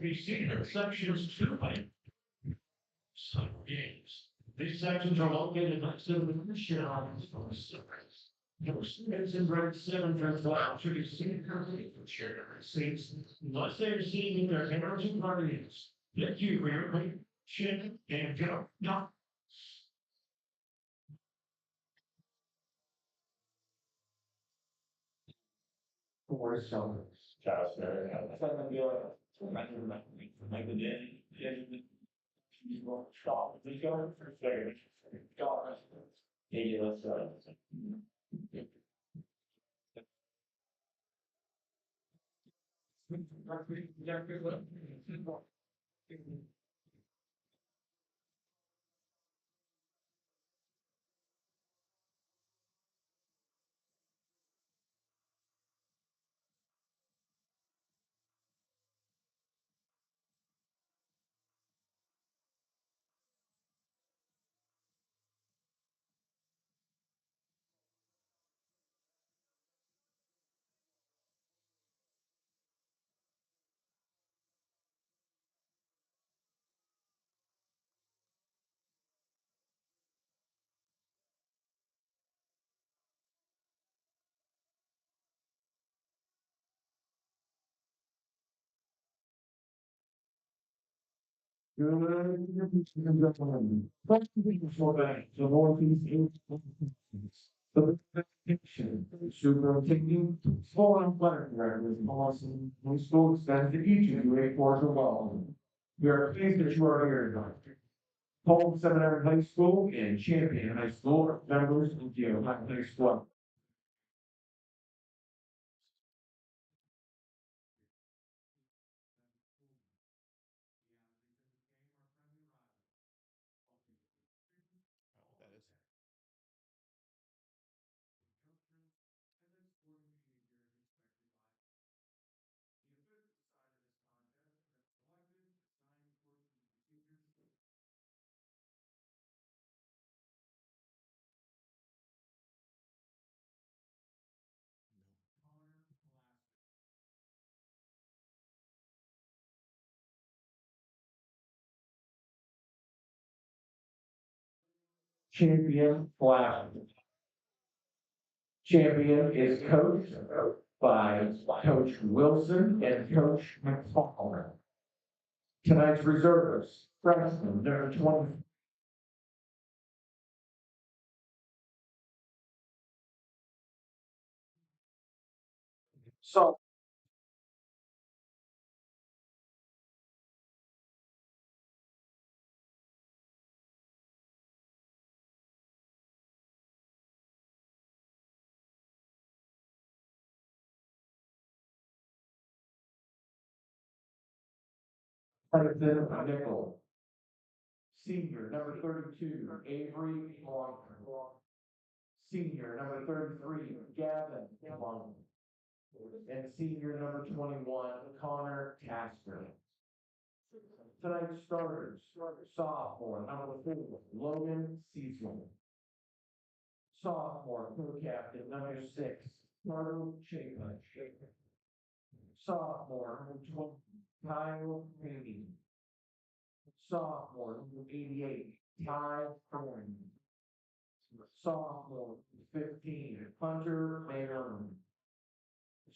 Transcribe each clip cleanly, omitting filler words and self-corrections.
be seen in sections 2 by summer games. These sections are located next to the shelves for the surface. Your students in grade 7 through 12 should be seen currently for chair seats unless they are seen with their parents and guardians. Thank you for your chin and go. No. For some. Just there. That's not gonna be like the day. You won't stop. We go for fair. God. Yeah, let's go. Superintendent, foreign letter writers, Boston, high school extends to each of you a cordial welcome. We are pleased that you are here tonight. Home Seminary High School and Champion High School are members of the Ohio High School. Champion flag. Champion is coached by Coach Wilson and Coach McFarland. Tonight's reservists, freshman number 20. So, President Nickel. Senior number 32, Avery Long. Senior number 33, Gavin Long. And senior number 21, Connor Tasker. Tonight's starters, sophomore number 4, Logan Cecil. Sophomore co-captain number 6, Carter Chapin. Sophomore number 20, Kyle Brady. Sophomore number 88, Ty Thorne. Sophomore 15, Hunter Maryland.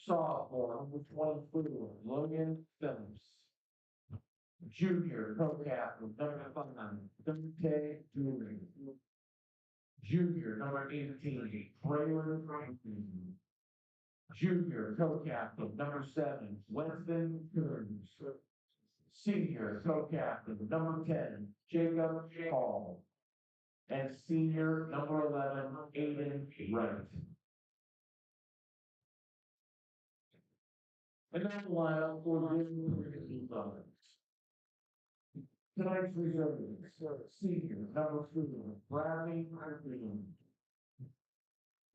Sophomore number 24, Logan Phillips. Junior co-captain number 5, Dante Dooley. Junior number 18, Braylon Franklin. Junior co-captain number 7, Winston Kearns. Senior co-captain number 10, Jacob Hall. And senior number 11, Aiden Wright. And now the lineup for the Suns. Tonight's reserves, senior number 2, Bradley Green.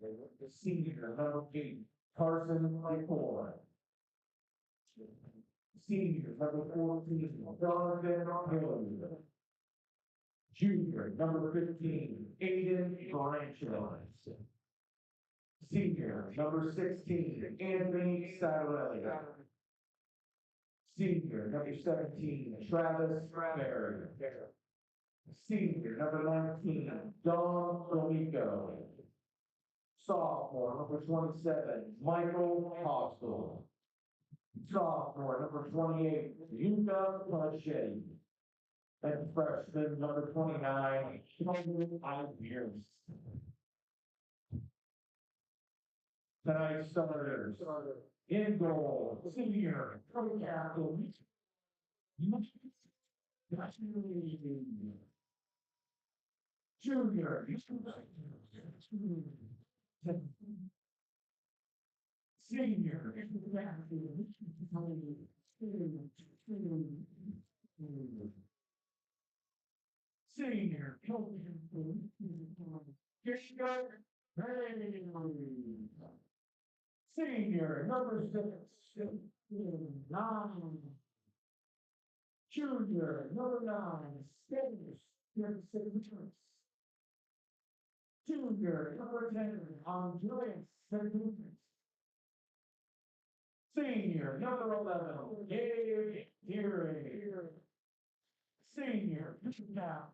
The senior number 8, Carson McCoy. Senior number 14, Jonathan Hill. Junior number 15, Aiden Branchland. Senior number 16, Anthony Sarelli. Senior, number 17, Travis Berry. Senior, number 19, Don D'Amico. Sophomore, number 27, Michael Hostel. Sophomore, number 28, Yuka Pachetti. And freshman, number 29, Sheldon Iviers. Tonight's starters. In goal, senior, co-captain. Junior. Senior. Senior. Senior, number 6, 9. Junior, number 9, Spanish, Junior, number 10, Andreas Fernandez. Senior, number 11, Gabe Deering. Senior, now,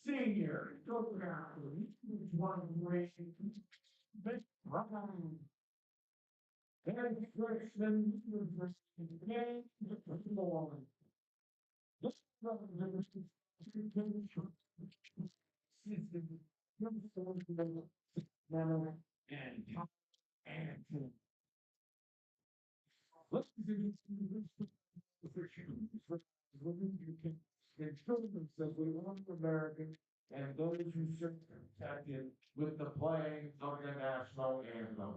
Senior, go down, one way, big run. And freshman, game, ball. This and let's do women who can control themselves with one American and those who serve protected with the playing of the national anthem.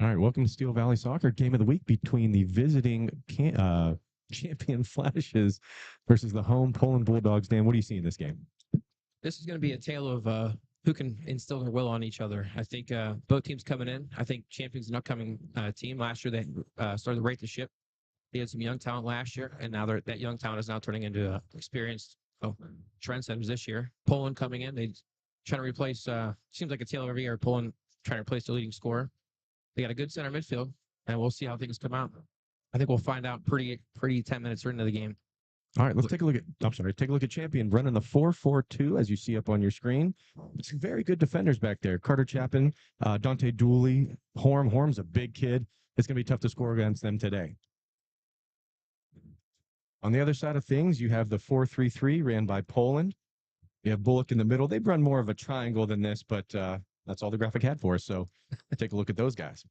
All right, welcome to Steel Valley Soccer Game of the Week between the visiting champion Flashes versus the home Poland Bulldogs. Dan, what do you see in this game? This is going to be a tale of who can instill their will on each other. I think both teams coming in. I think Champion's an upcoming team. Last year, they started to rate the ship. They had some young talent last year, and now that young talent is now turning into experienced trendsetters this year. Poland coming in. They trying to replace, seems like a tale of every year, Poland trying to replace the leading scorer. They got a good center midfield, and we'll see how things come out. I think we'll find out pretty 10 minutes into the game. All right, let's take a look at, take a look at Champion running the 4-4-2 as you see up on your screen. Some very good defenders back there. Carter Chapin, Dante Dooley, Horm. Horm's a big kid. It's going to be tough to score against them today. On the other side of things, you have the 4-3-3 ran by Poland. You have Bullock in the middle. They've run more of a triangle than this, but that's all the graphic had for us. So take a look at those guys.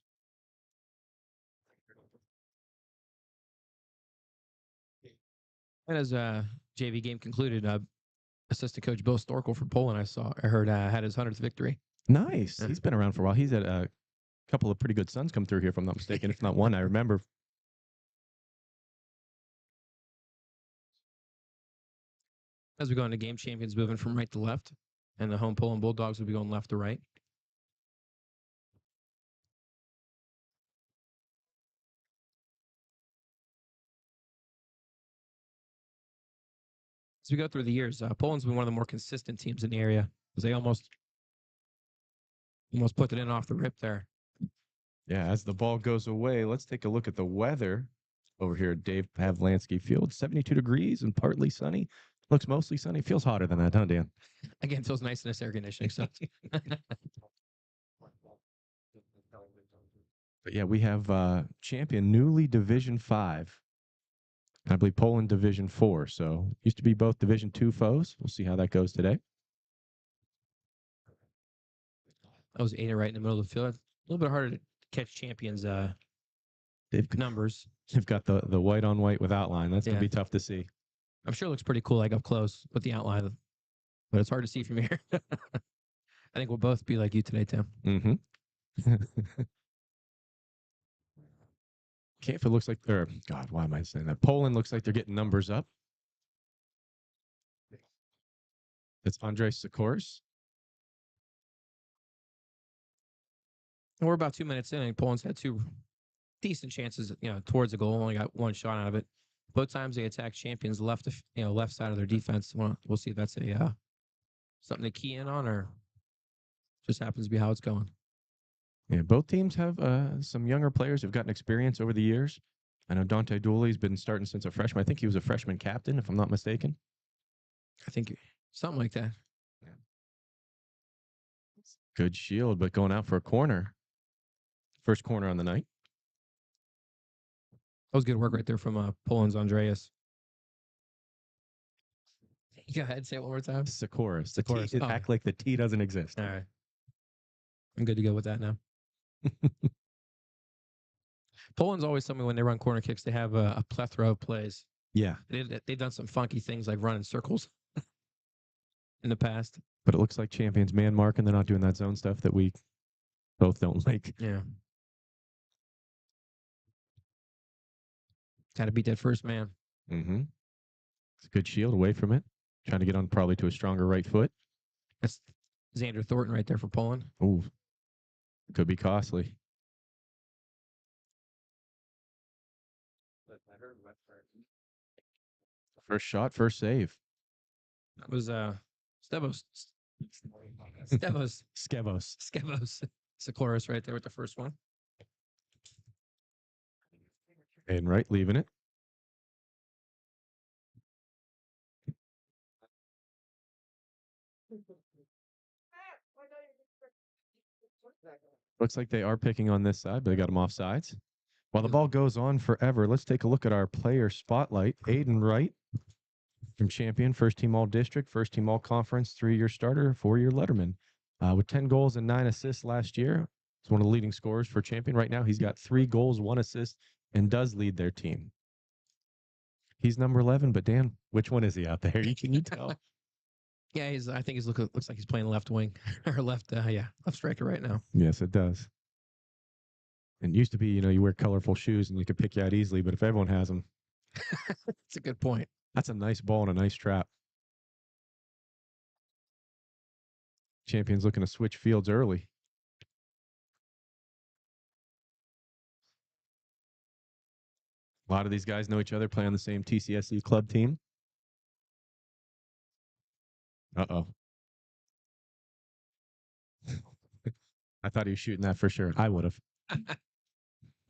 And as JV game concluded, assistant coach Bill Storkel from Poland, I heard had his 100th victory. Nice. Yeah. He's been around for a while. He's had a couple of pretty good sons come through here, if I'm not mistaken. If not one, I remember. As we go into game, Champions moving from right to left, and the home Poland Bulldogs will be going left to right. As we go through the years, Poland's been one of the more consistent teams in the area, because they almost put it in off the rip there. Yeah, as the ball goes away, let's take a look at the weather. over here at Dave Pavlansky Field. 72 degrees and partly sunny. Looks mostly sunny. Feels hotter than that, huh, Dan? Again, feels nice in this air conditioning. So But yeah, we have champion newly Division 5. I believe Poland Division 4. So used to be both Division 2 foes. We'll see how that goes today. I was Ada right in the middle of the field. A little bit harder to catch champions They've numbers. they've got the white on white with outline. That's gonna Yeah. be tough to see. I'm sure it looks pretty cool, like up close with the outline, but it's hard to see from here. I think we'll both be like you today, Tim. Mm-hmm. If it looks like they're God, why am I saying that? Poland looks like they're getting numbers up. That's Andres Sikoris. And we're about 2 minutes in, and Poland's had two decent chances, towards the goal. Only got one shot out of it. Both times they attacked champions left side of their defense. We'll see if that's a something to key in on, or just happens to be how it's going. Yeah, both teams have some younger players who've gotten experience over the years. I know Dante Dooley's been starting since a freshman. I think he was a freshman captain, if I'm not mistaken. I think something like that. Good shield, but going out for a corner. First corner on the night. That was good work right there from Poland's Andreas. Go ahead, say it one more time. Sikoris. The Sikoris. T, Oh. act like the T doesn't exist. All right. I'm good to go with that now. Poland's always something when they run corner kicks, they have a plethora of plays. Yeah. They've done some funky things like running circles in the past. But it looks like champions man mark, and they're not doing that zone stuff that we both don't like. Yeah. Got to beat that first man. Mm-hmm. It's a good shield away from it. Trying to get on probably to a stronger right foot. That's Xander Thornton right there for Poland. Ooh. Could be costly. First shot, first save. That was Stevos. Skevos. Sikoris right there with the first one. And right, leaving it. Looks like they are picking on this side, but they got them off sides. While the ball goes on forever, let's take a look at our player spotlight. Aiden Wright from Champion, first team all district, first team all conference, 3-year starter, 4-year letterman. With 10 goals and 9 assists last year. He's one of the leading scorers for Champion. Right now, he's got 3 goals, 1 assist, and does lead their team. He's number 11, but Dan, which one is he out there? Can you tell? Yeah, I think looks like he's playing left wing or left striker right now. Yes, it does. And it used to be, you wear colorful shoes and they could pick you out easily, but if everyone has them, That's a good point. that's a nice ball and a nice trap. Champion's looking to switch fields early. A lot of these guys know each other, play on the same TCSE club team. Uh-oh. I thought he was shooting that for sure. I would have.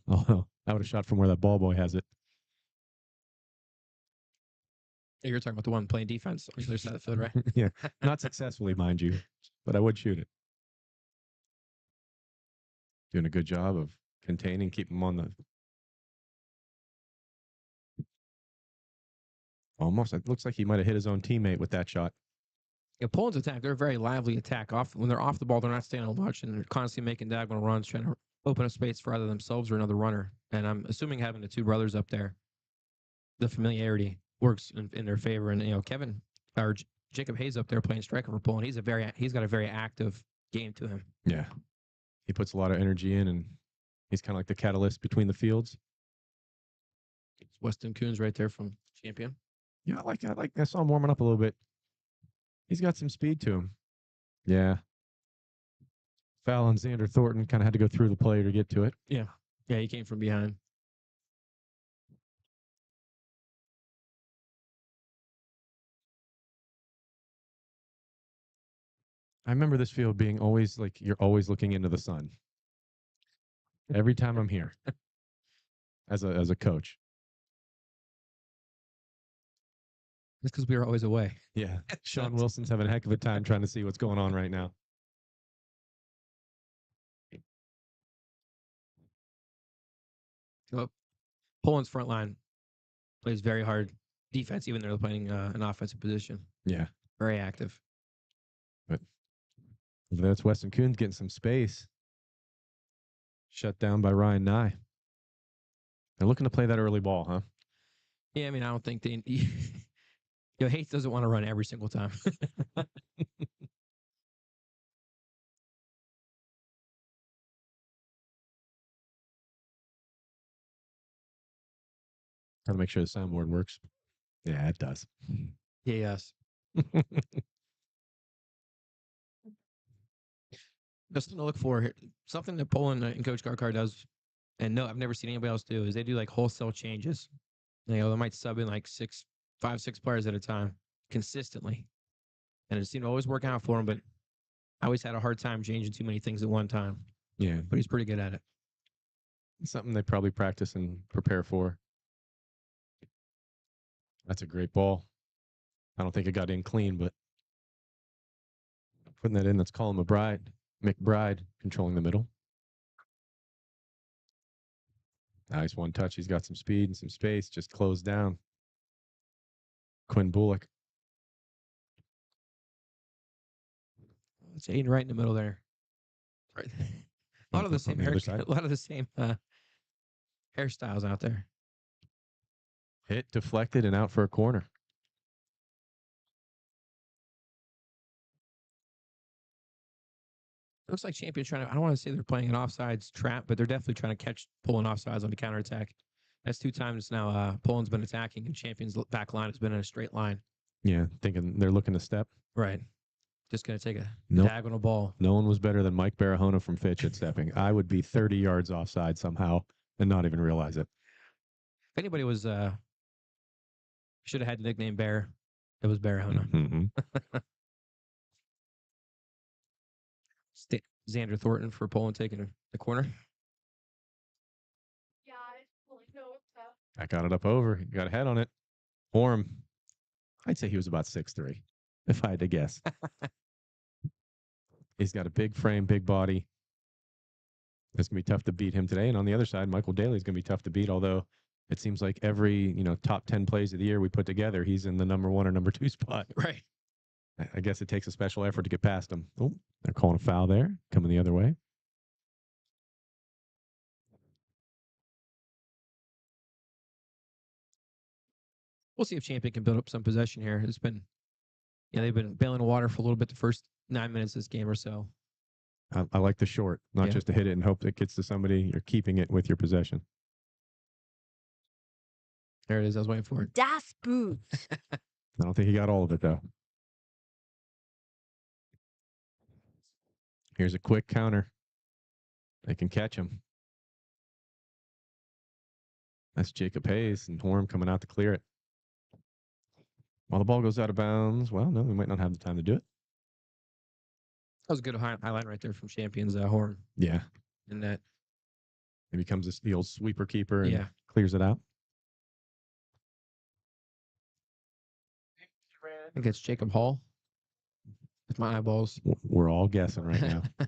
Oh, I would have shot from where that ball boy has it. You're talking about the one playing defense on the other side of the field, right? Yeah, not successfully, mind you, but I would shoot it. Doing a good job of containing, keeping him on the. Almost. It looks like he might have hit his own teammate with that shot. Yeah, Poland's attack, they're a very lively attack. When they're off the ball, they're not staying on much, and they're constantly making diagonal runs, trying to open up space for either themselves or another runner. And I'm assuming having the two brothers up there, the familiarity works in their favor. And Kevin or Jacob Hayes up there playing striker for Poland. He's got a very active game to him. Yeah, he puts a lot of energy in, and he's kind of like the catalyst between the fields. It's Weston Coons right there from Champion. Yeah, I saw him warming up a little bit. He's got some speed to him. Yeah. Foul on Xander Thornton. Kind of had to go through the play to get to it. Yeah, he came from behind. I remember this field being always like you're always looking into the sun. Every time I'm here as a coach. It's because we were always away. Yeah. Sean Wilson's having a heck of a time trying to see what's going on right now. So Poland's front line plays very hard defense, even though they're playing an offensive position. Yeah. Very active. But that's Weston Coons getting some space. Shut down by Ryan Nye. They're looking to play that early ball, huh? Yeah, I mean, I don't think they. Hayes doesn't want to run every single time. Gotta make sure the soundboard works. Yeah, it does. Yes. Just to look for here, something that Poland and Coach Garkar does, and no, I've never seen anybody else do, is they do like wholesale changes. They might sub in like 5, 6 players at a time consistently, and it seemed to always work out for him. But I always had a hard time changing too many things at one time. Yeah, but he's pretty good at it. It's something they probably practice and prepare for. That's a great ball. I don't think it got in clean, but putting that in, that's Colin McBride controlling the middle. Nice one touch. He's got some speed and some space. Just closed down. Quinn Bullock. It's Aiden right in the middle there. Right. A lot of the same hair, a lot of the same hairstyles out there. Hit, deflected, and out for a corner. Looks like Champion's trying to, I don't want to say they're playing an offsides trap, but they're definitely trying to catch Poland offsides on the counterattack. That's 2 times now Poland's been attacking and Champion's back line has been in a straight line. Yeah, thinking they're looking to step. Right. Just going to take a Nope. diagonal ball. No one was better than Mike Barahona from Fitch at stepping. I would be 30 yards offside somehow and not even realize it. If anybody was, should have had the nickname Bear, it was Barahona. Mm-hmm. Xander Thornton for Poland taking the corner. Yeah, no, I got it up over. He got a head on it. Orm. I'd say he was about 6'3", if I had to guess. He's got a big frame, big body. It's going to be tough to beat him today. And on the other side, Michael Daly is going to be tough to beat, although it seems like every, top 10 plays of the year we put together, he's in the number 1 or number 2 spot. Right. I guess it takes a special effort to get past him. Oh, they're calling a foul there, coming the other way. We'll see if Champion can build up some possession here. It's been, they've been bailing water for a little bit the first 9 minutes of this game or so. I like the short, not just to hit it and hope it gets to somebody. You're keeping it with your possession. There it is. I was waiting for it. Das Boot. I don't think he got all of it, though. Here's a quick counter. They can catch him. That's Jacob Hayes and Horn coming out to clear it. While the ball goes out of bounds, well, no, we might not have the time to do it. That was a good highlight right there from Champion's Horn. Yeah. And that. It becomes the old sweeper keeper and Yeah. clears it out. I think it's Jacob Hall. With my eyeballs. We're all guessing right now. That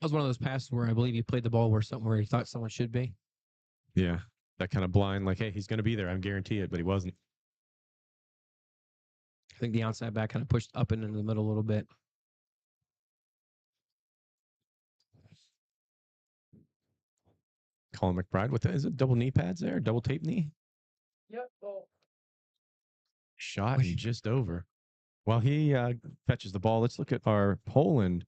was one of those passes where I believe he played the ball where he thought someone should be. Yeah. That kind of blind, like, hey, he's going to be there. I guarantee it, but he wasn't. I think the outside back kind of pushed up and into the middle a little bit. Colin McBride with is it double knee pads there? Double tape knee? Yep. Oh. Shot and just over. While he fetches the ball, let's look at our Poland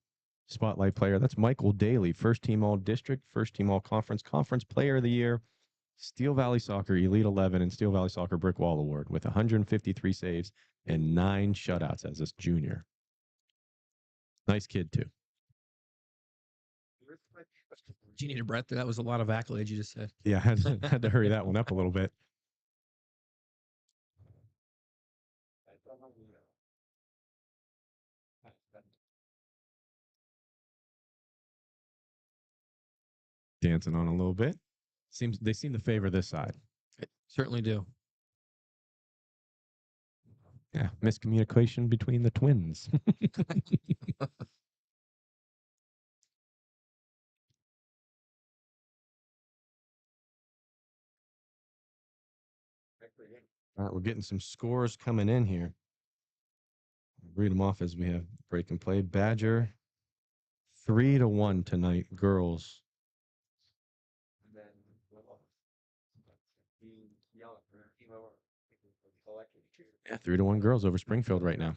spotlight player. That's Michael Daly, first team all district, first team all conference, conference player of the year, Steel Valley Soccer Elite 11 and Steel Valley Soccer Brick Wall Award with 153 saves and 9 shutouts as this junior. Nice kid, too. Do you need a breath? That was a lot of accolades you just said. Yeah, I had to hurry that one up a little bit. dancing on a little bit. They seem to favor this side. Certainly do. Yeah, miscommunication between the twins. All right, we're getting some scores coming in here. Read them off as we have break and play. Badger 3-1 tonight, girls. Yeah, 3-1 girls over Springfield right now.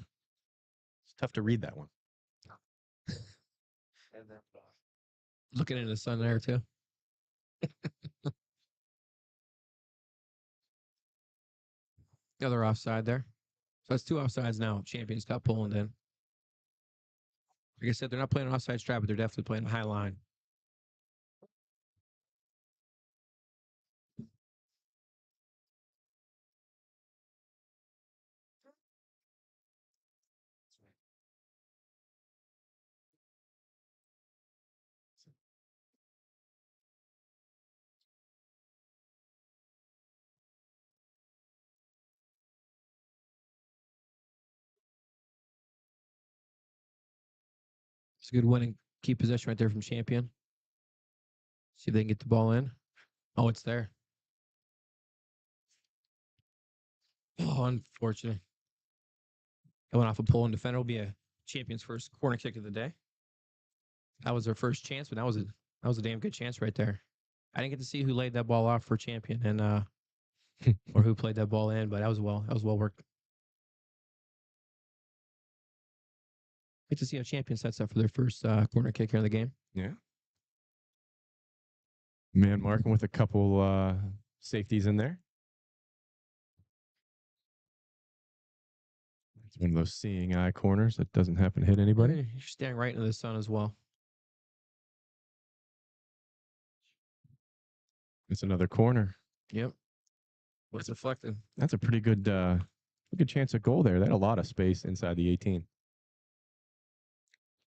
It's tough to read that one. Looking into the sun there too. The other offside there. So that's 2 offsides now. Champions got Poland in. Like I said, they're not playing an offside trap, but they're definitely playing a high line. It's a good winning key possession right there from Champion. See if they can get the ball in. Oh, it's there. Oh, unfortunate. It went off a Poland defender. Will be a Champion's first corner kick of the day. That was their first chance, but that was a damn good chance right there. I didn't get to see who laid that ball off for Champion and or who played that ball in, but that was well worked. Get to see how Champion sets up for their first corner kick here in the game. Yeah. Man marking with a couple safeties in there. It's one of those seeing eye corners that doesn't happen to hit anybody. You're staring right into the sun as well. It's another corner. Yep. What's deflected? That's a pretty good chance of goal there. They had a lot of space inside the 18.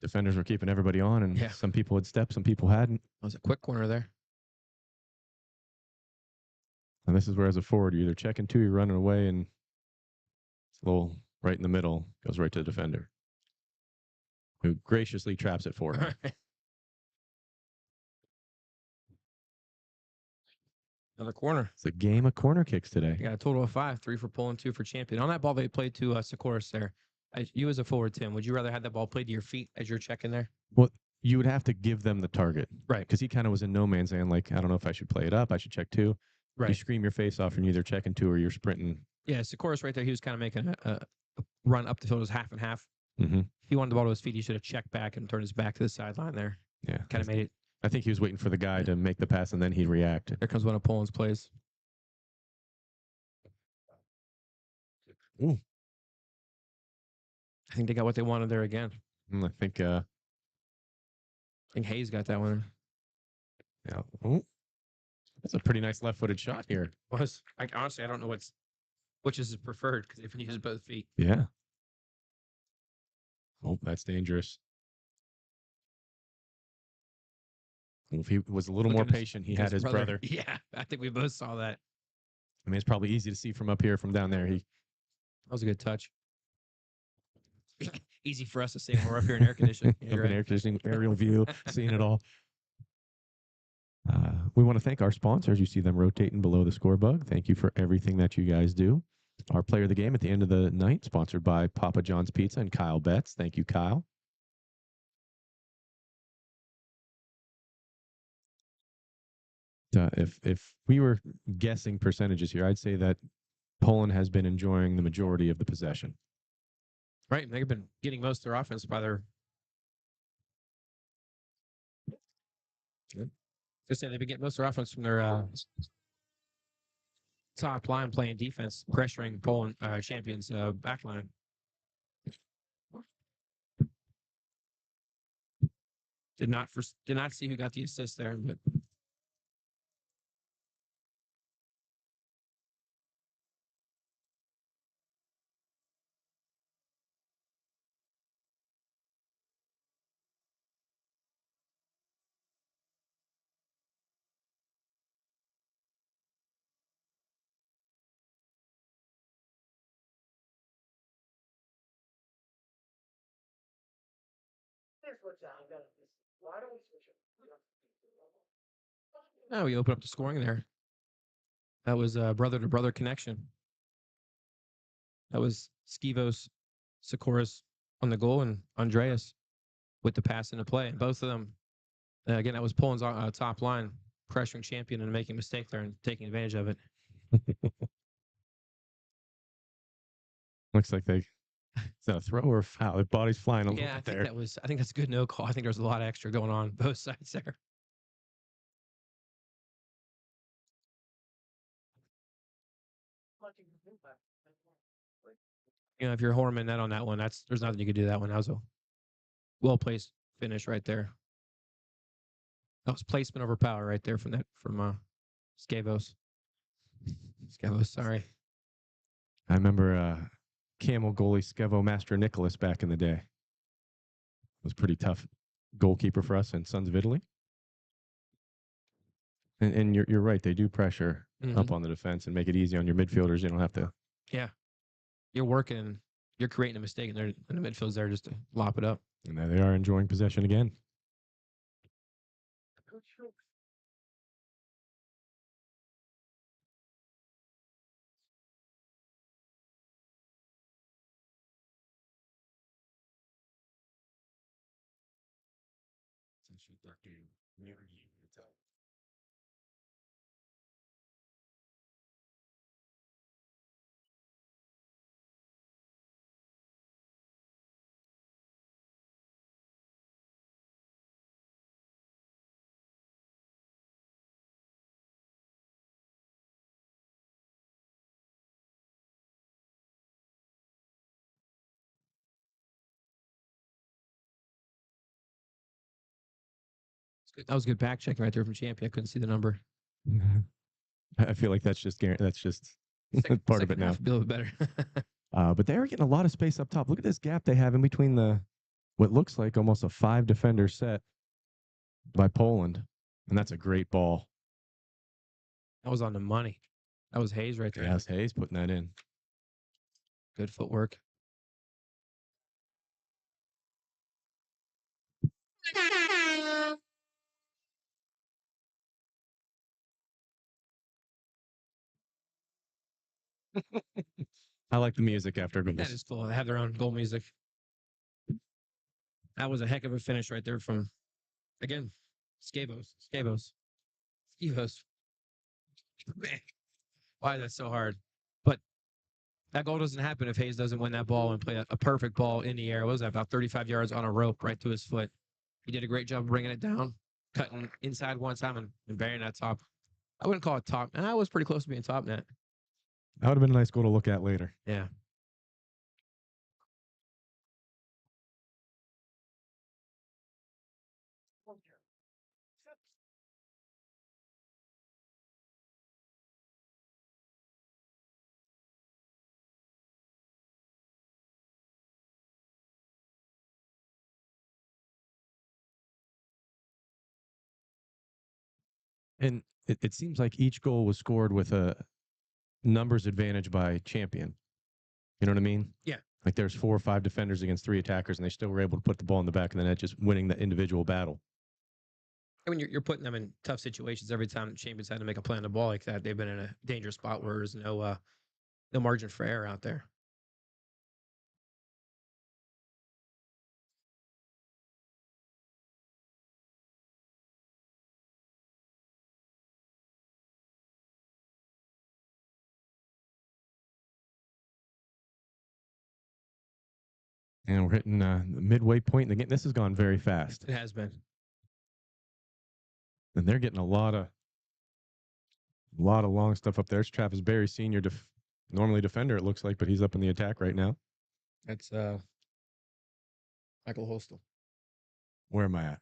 Defenders were keeping everybody on, and Yeah. some people had stepped, some people hadn't. That was a quick corner there. And this is where, as a forward, you're either checking two, you're running away, and it's a little right in the middle, goes right to the defender, who graciously traps it for him. Another corner. It's a game of corner kicks today. You got a total of 5, 3 for Poland, 2 for Champion. On that ball they played to Sikoris there. You as a forward, Tim, would you rather have that ball played to your feet as you're checking there? Well, you would have to give them the target. Right. Because he kind of was in no man's land, like, I don't know if I should play it up, I should check two. You Right. scream your face off and you're either checking two or you're sprinting. Yeah, Sikoris right there, he was kind of making a run up the field. It was half and half. Mm-hmm. If he wanted the ball to his feet, he should have checked back and turned his back to the sideline there. Yeah. Kind of made it. I think he was waiting for the guy to make the pass and then he'd react. There comes one of Poland's plays. Ooh. I think they got what they wanted there again. I think Hayes got that one. yeah. Ooh. That's a pretty nice left-footed shot here. Honestly, I don't know which is his preferred because they've used both feet. Yeah. Oh, that's dangerous. If he was a little more patient, he had his brother. Yeah, I think we both saw that. I mean, it's probably easy to see from up here, from down there. That was a good touch. Easy for us to say when we're up here in air conditioning. Up in air conditioning, aerial view, seeing it all. We want to thank our sponsors. You see them rotating below the score bug. Thank you for everything that you guys do. Our player of the game at the end of the night, sponsored by Papa John's Pizza and Kyle Betts. Thank you, Kyle. If we were guessing percentages here, I'd say that Poland has been enjoying the majority of the possession. Right, they've been getting most of their offense by their. Just say they've been getting most of their offense from their top line playing defense, pressuring Poland Champions back line. Did not see who got the assist there, but switch that. I got it. Why don't we switch it? Now we open up the scoring there. That was a brother to brother connection. That was Skivos, Sikoris on the goal, and Andreas with the pass into play. Both of them, again, that was Poland's top line, pressuring Champion and making a mistake there and taking advantage of it. Looks like they is that a throw or a foul? Their body's flying a little Yeah, I bit think there. that was. I think that's a good no call. I think there's a lot extra going on both sides there. You know, if you're Horman net on that one, there's nothing you could do. That one, that was a well placed finish right there. That was placement over power right there from Skavos. Skavos, sorry. I remember Camel goalie Skevo Master Nicholas back in the day. Was pretty tough goalkeeper for us in Sons of Italy. And you're right, they do pressure up on the defense and make it easy on your midfielders. You don't have to. Yeah, you're working, you're creating a mistake, and the midfield's there just to lop it up. And there they are enjoying possession again. That was good back checking right there from Champion. I couldn't see the number. I feel like that's just part of it now. Be a little bit better. But they are getting a lot of space up top. Look at this gap they have in between what looks like almost a 5 defender set by Poland. And that's a great ball. That was on the money. That was Hayes right there. Yes, Hayes putting that in. Good footwork. I like the music after goals. That is cool. They have their own goal music. That was a heck of a finish right there from, again, Skavos. Man, why is that so hard? But that goal doesn't happen if Hayes doesn't win that ball and play a perfect ball in the air. What was that, about 35 yards on a rope right to his foot? He did a great job bringing it down, cutting inside one time and burying that top. I wouldn't call it top. I was pretty close to being top net. That would have been a nice goal to look at later. Yeah. And it seems like each goal was scored with a numbers advantage by Champion. You know what I mean? Yeah. Like there's 4 or 5 defenders against 3 attackers, and they still were able to put the ball in the back of the net, just winning the individual battle. I mean, you're putting them in tough situations every time Champions had to make a play on the ball like that. They've been in a dangerous spot where there's no margin for error out there. And we're hitting the midway point in the game. This has gone very fast. It has been. And they're getting a lot of long stuff up there. It's Travis Berry, senior, normally defender, it looks like, but he's up in the attack right now. That's Michael Hostel. Where am I at?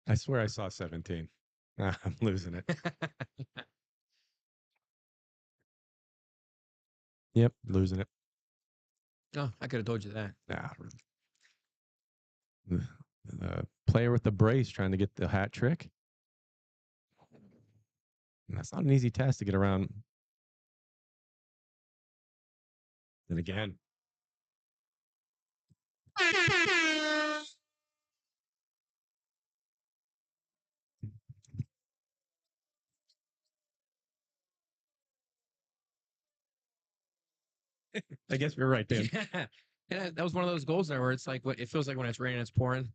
I swear I saw 17. I'm losing it. Yep, losing it. Oh, I could have told you that. Nah. The player with the brace trying to get the hat trick. And that's not an easy task to get around And again. I guess you're right, Dan. Yeah. Yeah, that was one of those goals there where it's like what it feels like when it's raining, it's pouring.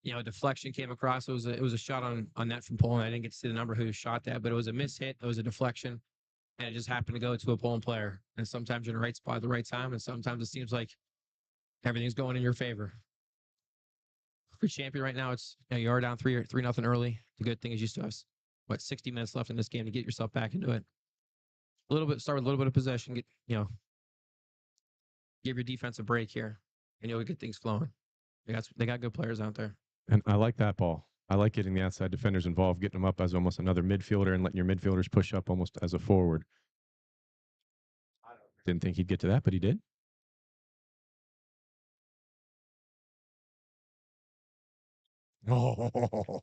You know, a deflection came across. It was a shot on net from Poland. I didn't get to see the number who shot that, but it was a miss hit. It was a deflection, and it just happened to go to a Poland player. And sometimes you're in the right spot at the right time, and sometimes it seems like everything's going in your favor. For champion right now, it's you are down 3-0 early. The good thing is you still have 60 minutes left in this game to get yourself back into it. A little bit, start with a little bit of possession. Give your defense a break here, and you'll get things flowing. They got good players out there. And I like that ball. I like getting the outside defenders involved, getting them up as almost another midfielder and letting your midfielders push up almost as a forward. Didn't think he'd get to that, but he did. Oh.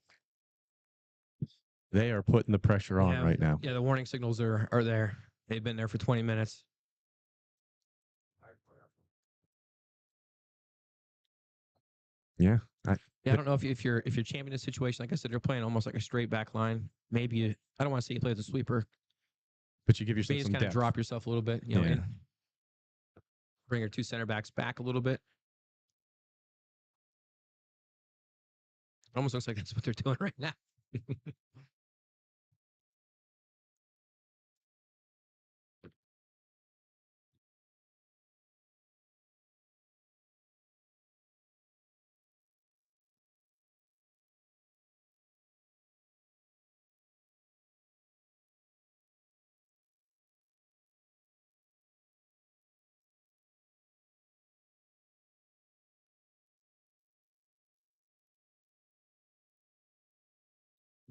They are putting the pressure on right now. Yeah, the warning signals are there. They've been there for 20 minutes. Yeah. I don't know if you're championing a situation. Like I said, they're playing almost like a straight back line. Maybe I don't want to say you play as a sweeper, but you give yourself you some just kind depth. of drop yourself a little bit, and bring your two center backs back a little bit. It almost looks like that's what they're doing right now.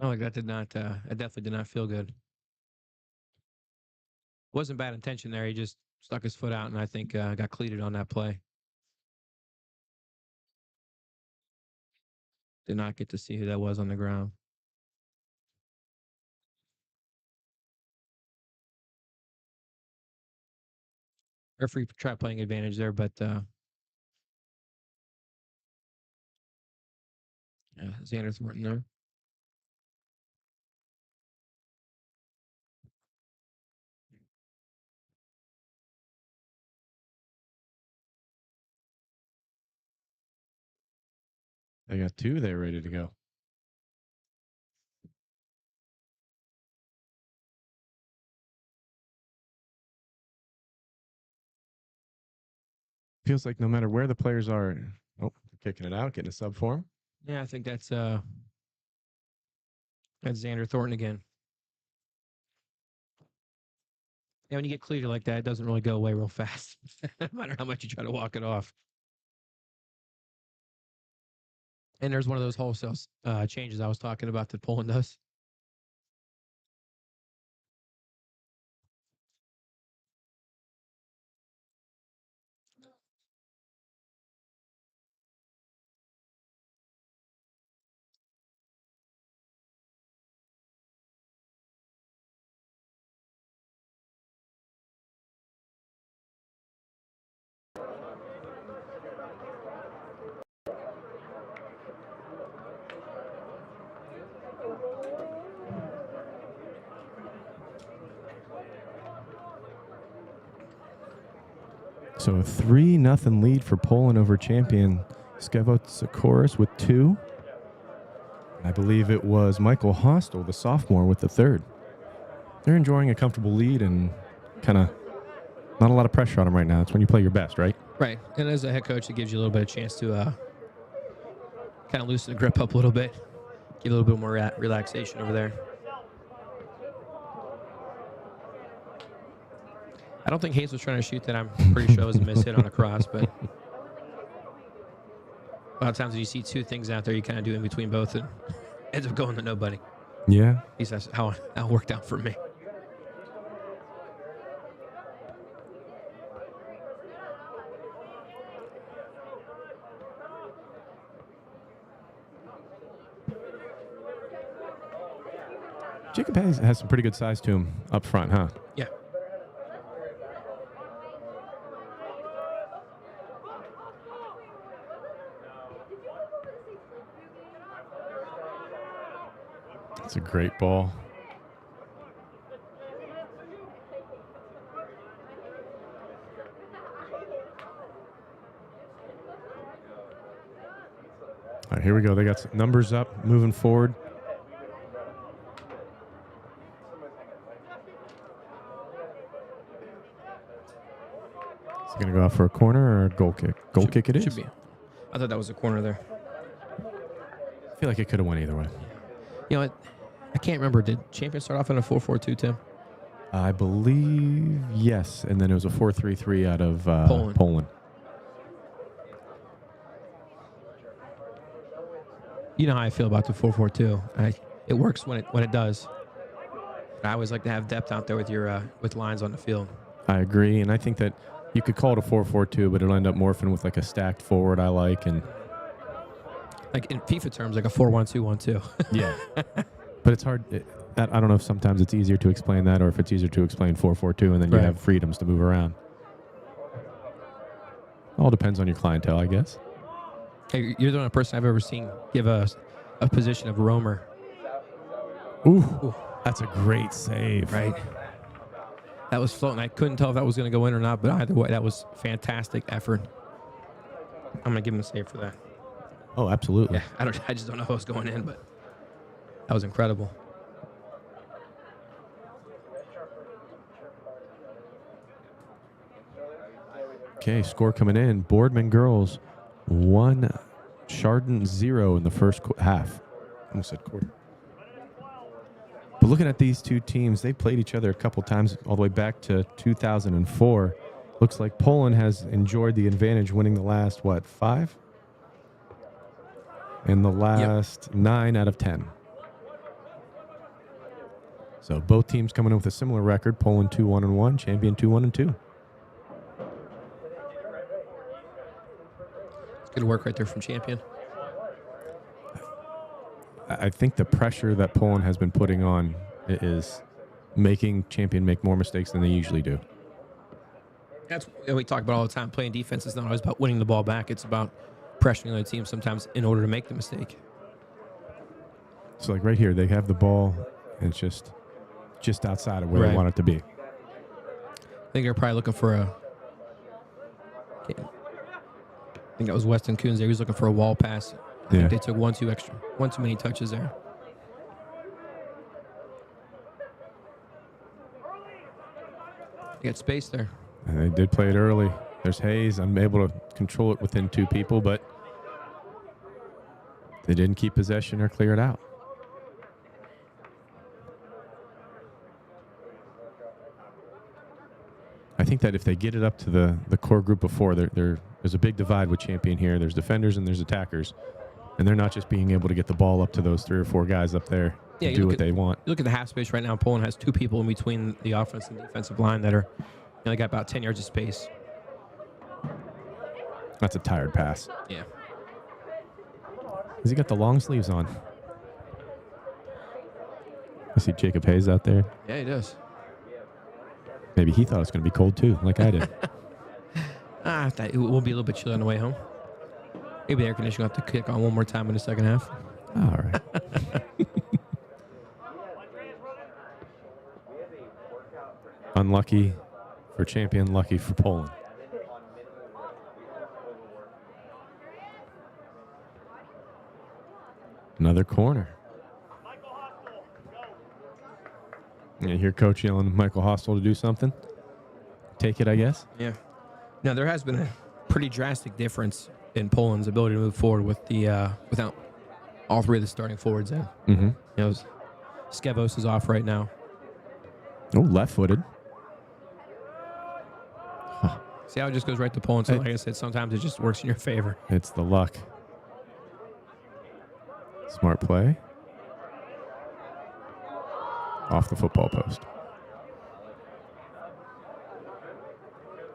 No, like that did not. That definitely did not feel good. Wasn't bad intention there. He just stuck his foot out, and I think got cleated on that play. Did not get to see who that was on the ground. Referee tried playing advantage there, but yeah, Xander Thornton there. They got two there ready to go. Feels like no matter where the players are, kicking it out, getting a sub for him. Yeah, I think that's Xander Thornton again. Yeah, when you get cleated like that, it doesn't really go away real fast, no matter how much you try to walk it off. And there's one of those wholesale changes I was talking about that Poland does. So a 3-0 lead for Poland over champion Skevotsakoris with 2. I believe it was Michael Hostel, the sophomore, with the 3rd. They're enjoying a comfortable lead and kind of not a lot of pressure on them right now. It's when you play your best, right? Right. And as a head coach, it gives you a little bit of chance to kind of loosen the grip up a little bit, give a little bit more relaxation over there. I don't think Hayes was trying to shoot that. I'm pretty sure it was a miss hit on a cross, but a lot of times when you see two things out there, you kind of do in between both and ends up going to nobody. Yeah. At least that's how it worked out for me. Jacob has some pretty good size to him up front, huh? Yeah. It's a great ball. All right, here we go. They got some numbers up, moving forward. Is it going to go out for a corner or a goal kick? Goal kick it is. Should be. I thought that was a corner there. I feel like it could have went either way. You know what? I can't remember. Did Champion start off in a 4-4-2, Tim? I believe yes, and then it was a 4-3-3 out of Poland. You know how I feel about the 4-4-2. It works when it does. I always like to have depth out there with your with lines on the field. I agree, and I think that you could call it a 4-4-2, but it'll end up morphing with like a stacked forward. I like, and Like in FIFA terms, like a 4-1-2-1-2. yeah, but it's hard. I don't know if sometimes it's easier to explain that, or if it's easier to explain 4-4-2, and then you Right. have freedoms to move around. All depends on your clientele, I guess. Hey, you're the only person I've ever seen give a position of roamer. Ooh, that's a great save. Right. That was floating. I couldn't tell if that was going to go in or not, but either way, that was fantastic effort. I'm going to give him a save for that. Oh, absolutely. Yeah, I just don't know if it was going in, but that was incredible. Okay, score coming in. Boardman girls 1, Chardon 0 in the first half. Almost said quarter. But looking at these two teams, they played each other a couple times all the way back to 2004. Looks like Poland has enjoyed the advantage, winning the last, 5? And the last 9 out of 10. So both teams coming in with a similar record. Poland 2-1-1, Champion 2-1-2. Good work right there from Champion. I think the pressure that Poland has been putting on is making Champion make more mistakes than they usually do. That's what we talk about all the time. Playing defense is not always about winning the ball back. It's about pressuring the team sometimes in order to make the mistake. So like right here, they have the ball, and it's just outside of where they Right. want it to be. I think they're probably looking for a. I think that was Weston Coons there. He was looking for a wall pass. I Yeah. think they took one too many touches there. They got space there. And they did play it early. There's Hayes. I'm able to control it within 2 people, but they didn't keep possession or clear it out. I think that if they get it up to the core group of 4, there's a big divide with Champion here. There's defenders and there's attackers. And they're not just being able to get the ball up to those 3 or 4 guys up there Yeah, to you do look what at- they want. You look at the half space right now. Poland has 2 people in between the offense and defensive line that are, they got about 10 yards of space. That's a tired pass. Yeah. Has he got the long sleeves on? I see Jacob Hayes out there. Yeah, he does. Maybe he thought it was going to be cold too, like I did. It will be a little bit chilly on the way home. Maybe the air conditioning will have to kick on one more time in the second half. All right. Unlucky for Champion, lucky for Poland. Another corner. You hear Coach yelling Michael Hostel to do something? Take it, I guess. Yeah. Now, there has been a pretty drastic difference in Poland's ability to move forward with the without all 3 of the starting forwards in. Mm-hmm. You know, Skevos is off right now. Oh, left-footed. See how it just goes right to Poland? So, Hey. like I said, sometimes it just works in your favor. It's the luck. Smart play. Off the football post.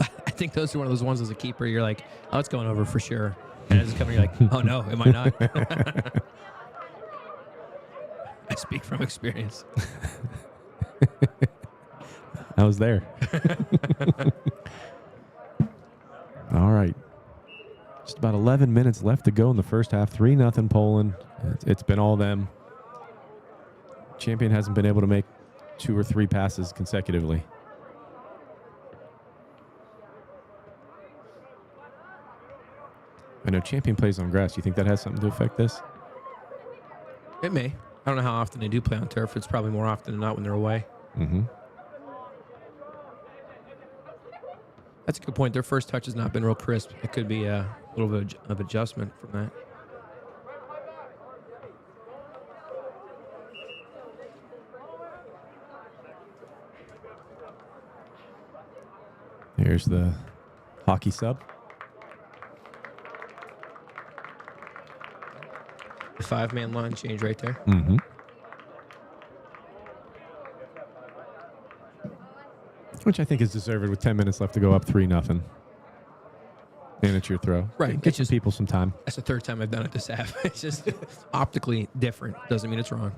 I think those are one of those ones as a keeper, you're like, oh, it's going over for sure. And as a cover, you're like, oh, no, it might not. I speak from experience. I was there. All right. Just about 11 minutes left to go in the first half. 3-0 Poland. It's been all them. Champion hasn't been able to make 2 or 3 passes consecutively. I know Champion plays on grass. Do you think that has something to affect this? It may. I don't know how often they do play on turf. It's probably more often than not when they're away. Mm-hmm. That's a good point. Their first touch has not been real crisp. It could be a little bit of adjustment from that. Here's the hockey sub. The 5-man line change right there. Mm-hmm. Which I think is deserved with 10 minutes left to go up 3-0. And it's your throw. Right. Get your people some time. That's the third time I've done it this half. It's just optically different. Doesn't mean it's wrong.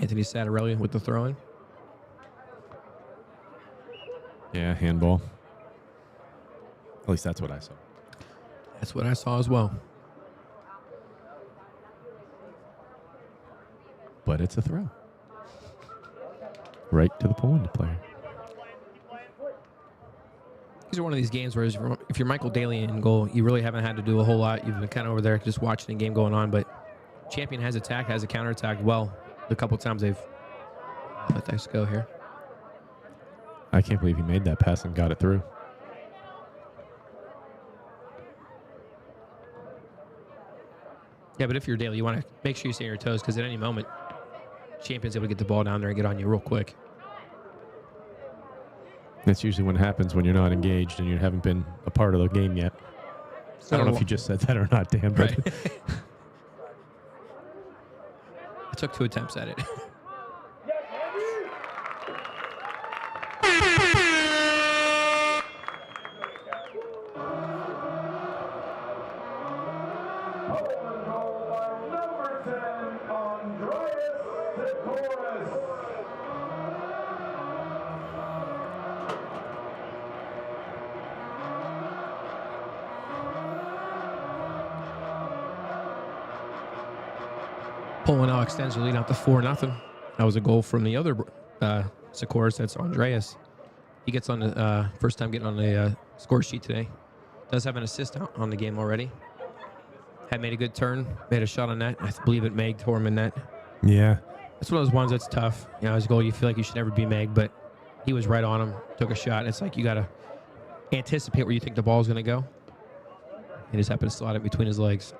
Anthony Sattarelli with the throw-in. Yeah, handball. At least that's what I saw. That's what I saw as well. But it's a throw. Right to the Poland player. These are one of these games where if you're Michael Daly in goal, you really haven't had to do a whole lot. You've been kind of over there just watching the game going on. But Champion has attacked, has a counterattacked well. The couple times they've let that go here. I can't believe he made that pass and got it through. Yeah, but if you're Daly, you want to make sure you stay on your toes because at any moment, Champion's able to get the ball down there and get on you real quick. That's usually what happens when you're not engaged and you haven't been a part of the game yet. I don't know if you just said that or not, Dan, but Right. I took 2 attempts at it. Poland now extends the lead out to 4-0. That was a goal from the other Sikoris. That's Andreas. He gets on the first time getting on the score sheet today. Does have an assist on the game already. Had made a good turn. Made a shot on net. I believe it megged Horm in net. yeah. It's one of those ones that's tough. You know, his goal, you feel like you should never be megged, but he was right on him. Took a shot. It's like you got to anticipate where you think the ball's going to go. He just happened to slot it between his legs.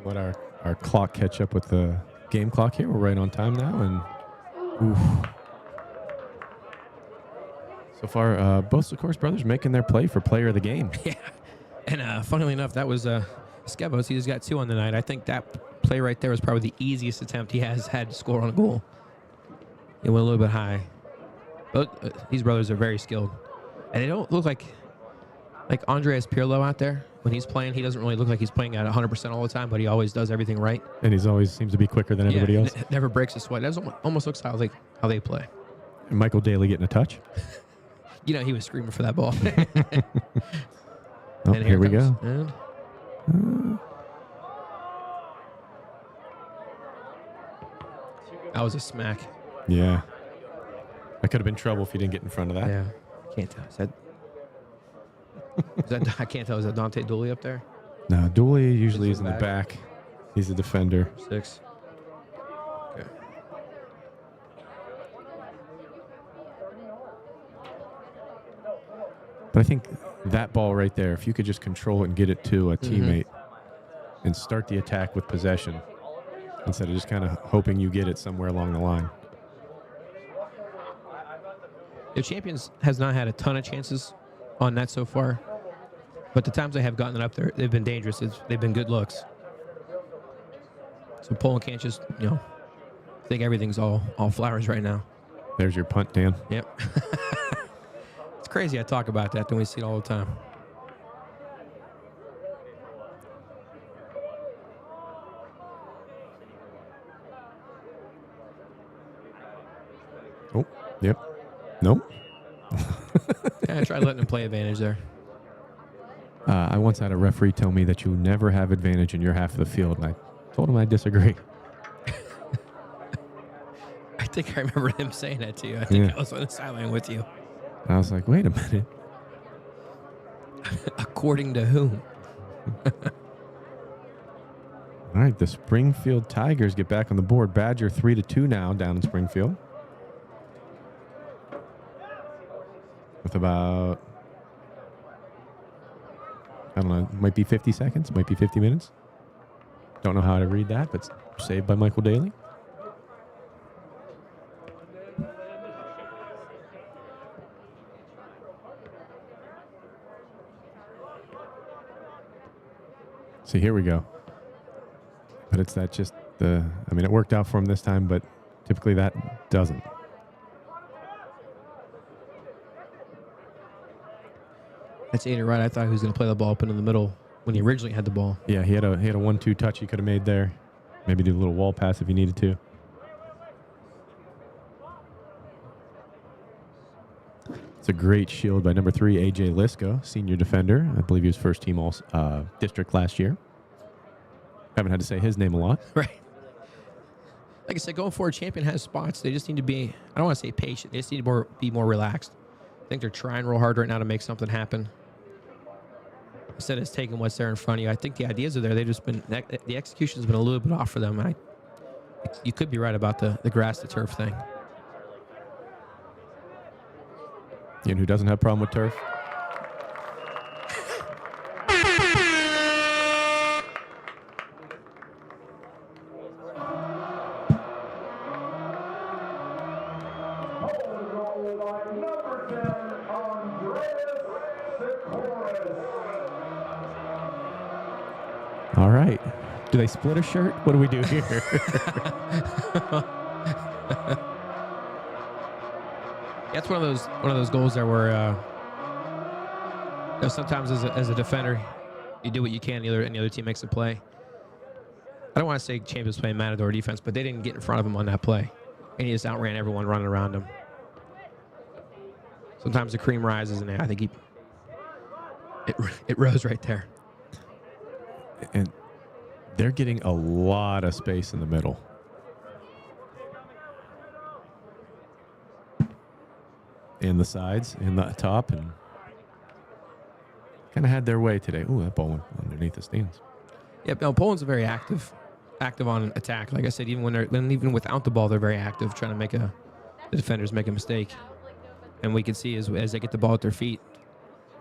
Let our clock catch up with the game clock here. We're right on time now. And oof. So far, both Sikoris brothers making their play for player of the game. Yeah. And funnily enough, that was Skevos. He's got 2 on the night. I think that play right there was probably the easiest attempt he has had to score on a goal. It went a little bit high. But these brothers are very skilled. And they don't look like Andreas Pirlo out there. When he's playing, he doesn't really look like he's playing at 100% all the time, but he always does everything right. And he's always seems to be quicker than everybody else. Never breaks a sweat. That almost looks how they play. And Michael Daly getting a touch. You know, he was screaming for that ball. Oh, And here we comes- go. and that was a smack. Yeah. That could have been trouble if you didn't get in front of that. Yeah. Can't tell. I can't tell. Is that Dante Dooley up there? No, Dooley usually Is is he in the back? back. He's a defender. 6. Okay. But I think that ball right there, if you could just control it and get it to a teammate and start the attack with possession instead of just kind of hoping you get it somewhere along the line. The Champions has not had a ton of chances on that so far, but the times they have gotten it up there, they've been dangerous. They've been good looks. So Poland can't just, think everything's all flowers right now. There's your punt, Dan. Yep. It's crazy I talk about that, then we see it all the time. Oh, yep. Nope. Yeah, I tried letting him play advantage there. I I once had a referee tell me that you never have advantage in your half of the field, and I told him I disagree. I think I remember him saying that to you. I think Yeah. I was on the sideline with you. And I was like, wait a minute. According to whom? All right, the Springfield Tigers get back on the board. Badger 3-2 now down in Springfield. With about, I don't know, might be 50 seconds, might be 50 minutes. Don't know how to read that, but saved by Michael Daly. See, here we go. But it's that just the, I mean, it worked out for him this time, but typically that doesn't. That's Aiden right. I thought he was going to play the ball up into the middle when he originally had the ball. Yeah, he had a 1-2 touch he could have made there. Maybe do a little wall pass if he needed to. It's a great shield by number 3, AJ Lisko, senior defender. I believe he was first team all district last year. Haven't had to say his name a lot. Right. Like I said, going forward, Champion has spots. They just need to be, I don't want to say patient. They just need to be more relaxed. I think they're trying real hard right now to make something happen. Instead of just taking what's there in front of you. I think the ideas are there. They've just been, the execution has been a little bit off for them. You could be right about the grass to turf thing. You know who doesn't have a problem with turf? All right. Do they split a shirt? What do we do here? That's one of those goals there where sometimes as a defender, you do what you can, and the other team makes a play. I don't want to say Champions playing Matador defense, but they didn't get in front of him on that play, and he just outran everyone running around him. Sometimes the cream rises, and I think it rose right there. And they're getting a lot of space in the middle. In the sides, in the top, and kind of had their way today. Ooh, that ball went underneath the stands. Yeah, no, Poland's very active on attack. Like I said, even without the ball, they're very active, trying to make the defenders make a mistake. And we can see as they get the ball at their feet,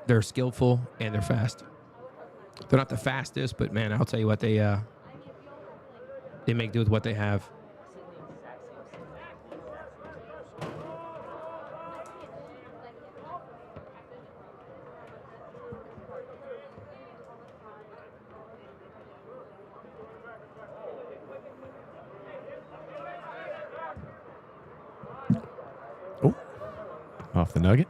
they're skillful and they're fast. They're not the fastest, but man, I'll tell you what, they make do with what they have. Oh, off the nugget.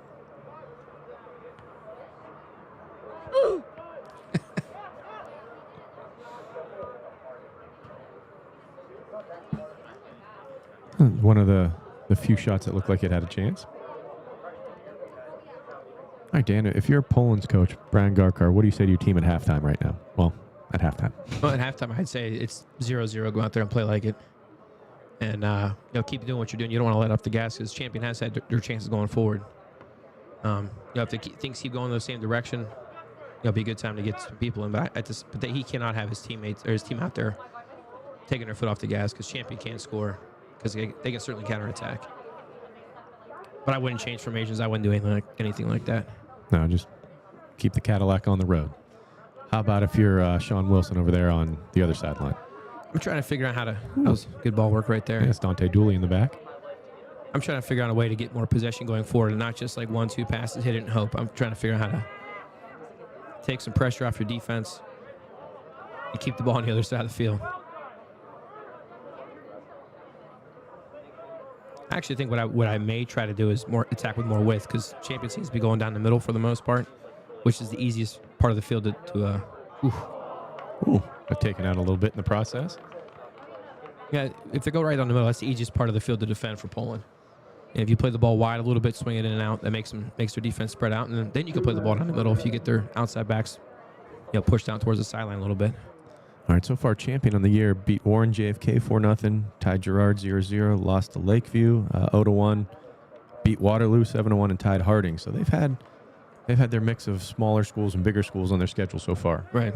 One of the few shots that looked like it had a chance. All right, Dan, if you're Poland's coach, Brian Garkar, what do you say to your team at halftime right now? Well, at halftime. Well, at halftime, I'd say it's 0-0. Go out there and play like it. And keep doing what you're doing. You don't want to let off the gas because Champion has had their chances going forward. If things keep going in the same direction, it'll be a good time to get some people in. But he cannot have his teammates or his team out there taking their foot off the gas because Champion can't score because they can certainly counterattack. But I wouldn't change formations. I wouldn't do anything like that. No, just keep the Cadillac on the road. How about if you're Sean Wilson over there on the other sideline? I'm trying to figure out how to. That was good ball work right there. Yes, Dante Dooley in the back. I'm trying to figure out a way to get more possession going forward and not just like 1-2 passes, hit it and hope. I'm trying to figure out how to take some pressure off your defense and keep the ball on the other side of the field. I actually think what I may try to do is more attack with more width because Champion seems to be going down the middle for the most part, which is the easiest part of the field But taken out a little bit in the process. Yeah, if they go right down the middle, that's the easiest part of the field to defend for Poland. And if you play the ball wide a little bit, swing it in and out, that makes their defense spread out, and then you can play the ball down the middle if you get their outside backs pushed down towards the sideline a little bit. All right, so far, champion on the year beat Warren JFK 4-0, tied Girard 0-0, lost to Lakeview 0-1, beat Waterloo 7-1, and tied Harding. So they've had their mix of smaller schools and bigger schools on their schedule so far. Right.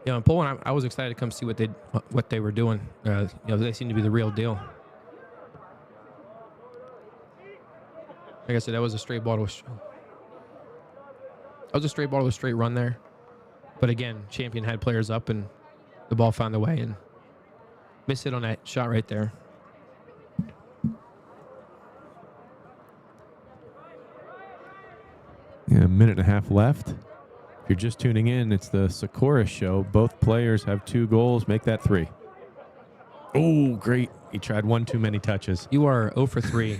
In Poland, I was excited to come see what they were doing. They seem to be the real deal. Like I said, that was a straight ball to a straight run there. But again, Champion had players up, and the ball found a way and missed it on that shot right there. Yeah, a minute and a half left. If you're just tuning in, it's the Sakura show. Both players have 2 goals. Make that 3. Oh, great. He tried one too many touches. You are 0 for 3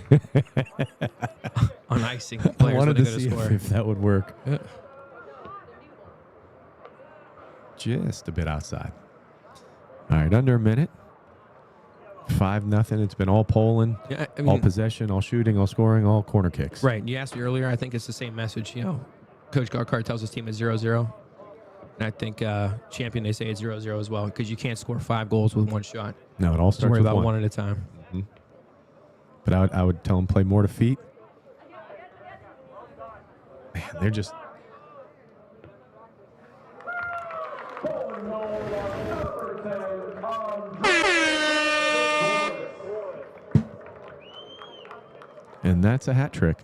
on icing. I Players wanted to when they see go to score. if that would work. Yeah. Just a bit outside. All right, under a minute. 5-0. It's been all Poland, Yeah, I all mean, possession, all shooting, all scoring, all corner kicks. right. You asked me earlier. I think it's the same message. Coach Garkar tells his team it's 0-0. And I think Champion, they say it's 0-0 as well, because you can't score 5 goals with one shot. No, it all So starts worry with about one. one at a time. But I would tell them play more to feet. Man, they're just... And that's a hat trick.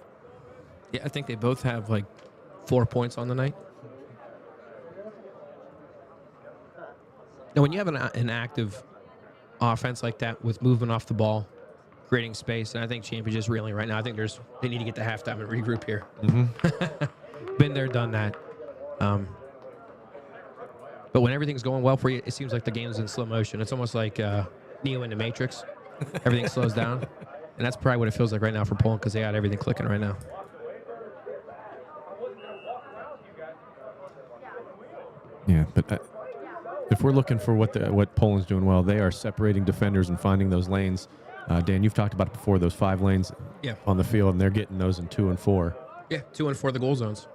Yeah, I think they both have like 4 points on the night. Now, when you have an active offense like that with movement off the ball, creating space, and I think Champion just reeling right now. I think they need to get to halftime and regroup here. Been there, done that. But when everything's going well for you, it seems like the game's in slow motion. It's almost like Neo in the Matrix. Everything slows down. And that's probably what it feels like right now for Poland, because they got everything clicking right now. Yeah, but if we're looking for what Poland's doing well, they are separating defenders and finding those lanes. Dan, you've talked about it before, those 5 lanes on the field, and they're getting those in 2 and 4. Yeah, 2 and 4 the goal zones.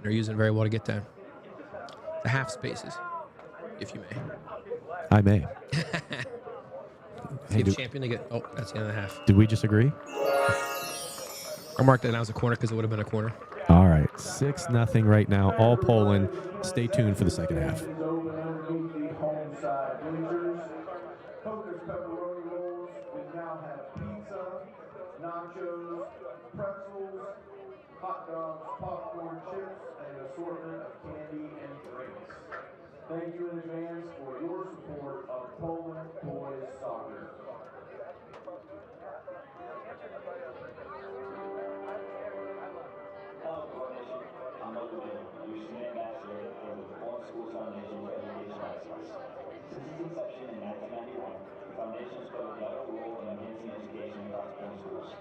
They're using it very well to get that. The half spaces, if you may. I may. See if Champion to get. Oh, that's the end of the half. Did we just agree? I marked that down as a corner because it would have been a corner. All right, 6-0 right now, all Poland. Stay tuned for the second half. Poker's pepperoni rolls. We now have pizza, nachos, pretzels, hot dogs, popcorn, chips, and an assortment of candy and drinks. Thank you in advance for your support of Poland Boys Soccer. Hello, Coordination. I'm Michael Bailey, your student ambassador for the Poland Schools Foundation for Education Excellence. Since its inception in 1991, the foundation has played a vital role in enhancing education across Poland schools.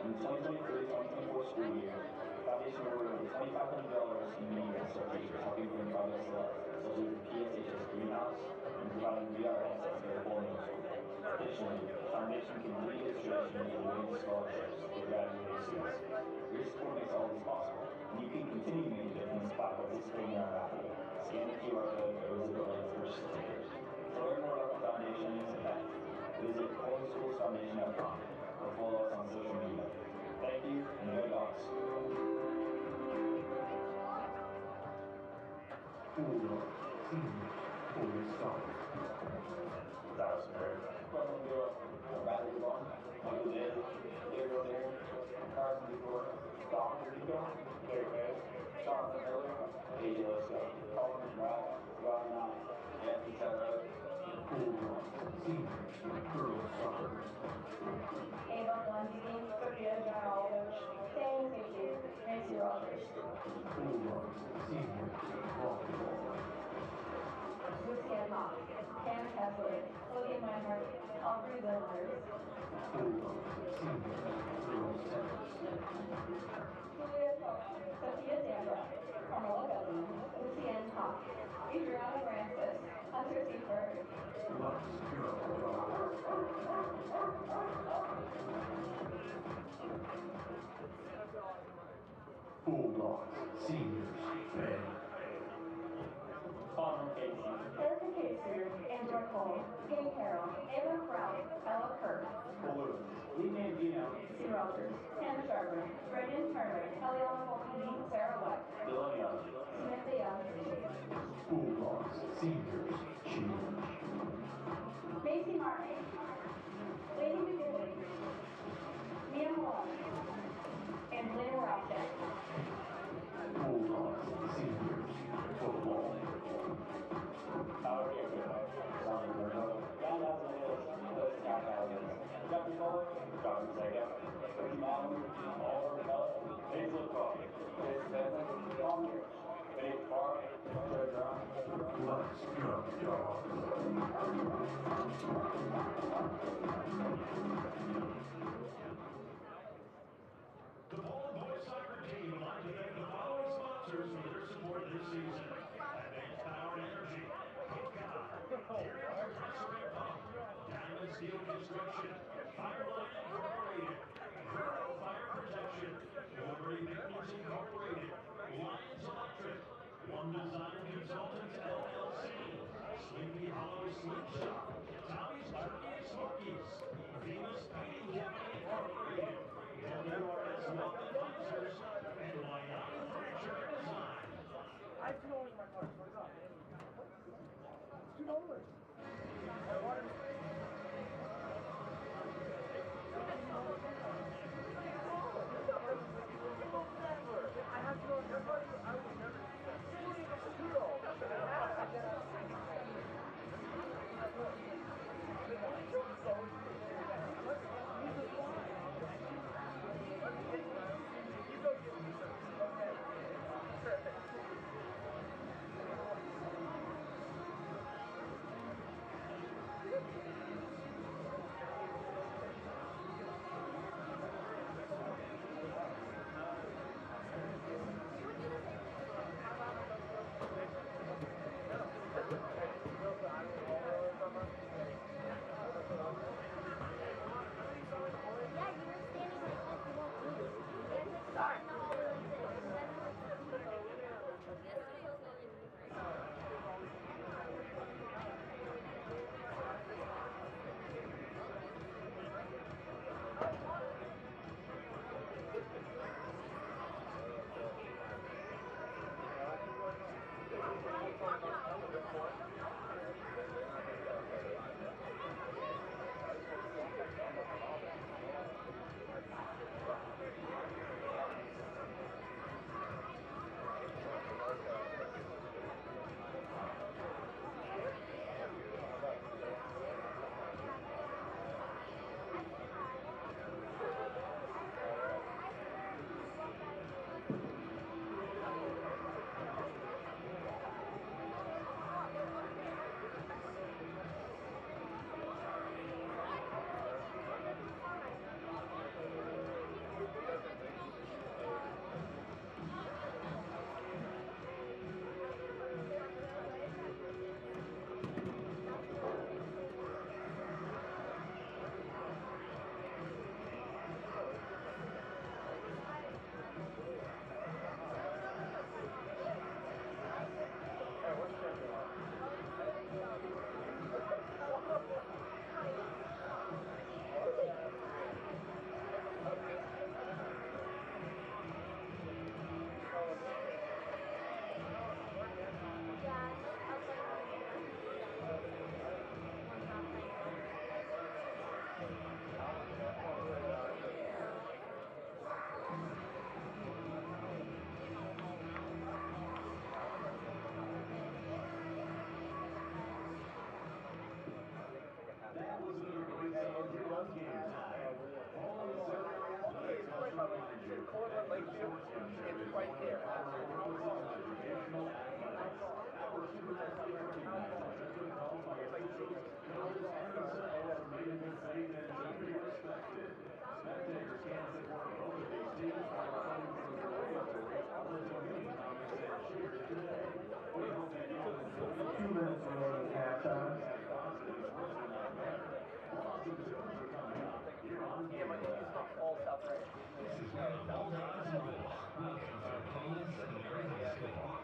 In the 2023-2024 school year, the foundation awarded over $2,500 in mini grants to our teachers, helping bring projects to life, such as the PSHS greenhouse and providing VR headsets for the Poland Middle School. Additionally, the foundation continued its tradition of awarding scholarships for graduating students. Your support makes all this possible, and you can continue to make a difference by participating in our raffle. Scan the QR code or visit the link for your certificate. To learn more about the foundation and its impact, visit PolandSchoolsFoundation.com or follow us on social media. Thank you, and go Dogs. That was great. Welcome to a rather good one. Michael Daly, Gabriel there, Carson before, Don Rico, Gary Hayes, Jonathan Miller, AJ Lisco, Colin Brad, Ron Knott, Anthony Taylor, Ava Blondini, Sophia Janolovich, Sam Safety, Nancy Rogers. Lucian Mock, Cam Kessler, Logan Meinhardt, Aubrey Billers. Julia Koch, Sophia Zambra, Carmela Gutman, Lucian Hawk, Adriana Francis, Hunter Seifert. Bulldogs, seniors, band. Erica Kaser, Andrew Cole, Penny Carroll, Ava Kraut, Ella Kirk, Balloons. Lee Mangino. C. Rogers, Hannah Sharper, Brendan Turner, Eliana Mulcahy, Sarah White, Dylan Young. Samantha Young, Bulldogs, seniors, cheer. Macy Martin, Lady McGinley, Mia Malone, and Blaine Roushek. Bulldogs, seniors, football. Howard Aiken. Sally Murdoch. John Lazaros. Liz Scott Howard. Jeffrey Fuller. Dr. Sega. Ricky Motley. Oliver Pellet. Hazel Cook. Jason Benson. Tom Pierce. Benny Clark. Jared Brown. Let's go, dogs. The Ball Boys Soccer Team would like to thank the following sponsors for their support this season. Advanced Power and Energy, Kokai, Deering Compressor and Pump, Diamond Steel Construction, Fireline Incorporated, Vero Fire Protection, Liberty Maintenance Incorporated, Lions Electric, One Design Consultants LLC, Sleepy Hollow Sleep Shop, Tommy's Turkey and Smokies, Venus Painting Company Incorporated, WRS Wealth Advisors, and Wyoming Furniture and Design. I have $2 in my car, so it's up. It's $2. I wanted to. I have $2 in your car. I would never do that. That was another great sound here on Game Time. All of the Saturday athletics must remind you that your sportsmanship is one of the primary purposes of educational athletics. Our students are recognized as good qualified officials, coaches, and themselves are made in good faith and should be respected. Spectators can support both of these teams by refraining from derogatory or demeaning comments and cheers today. We hope that you will enjoy 2 minutes remaining halftime. Awesome tunes are coming up here on Game Time. All South right. This is where the Bulldogs roll. Welcome to Cumberland Secondary High School.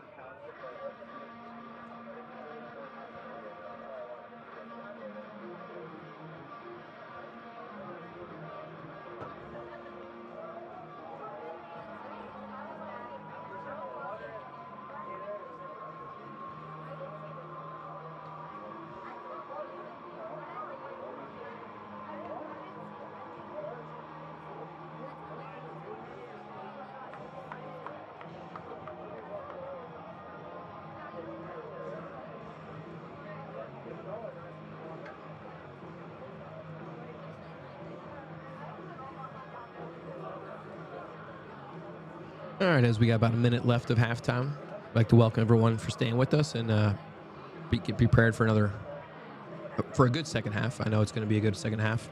All right, as we got about a minute left of halftime, I'd like to welcome everyone for staying with us and get prepared for a good second half. I know it's going to be a good second half.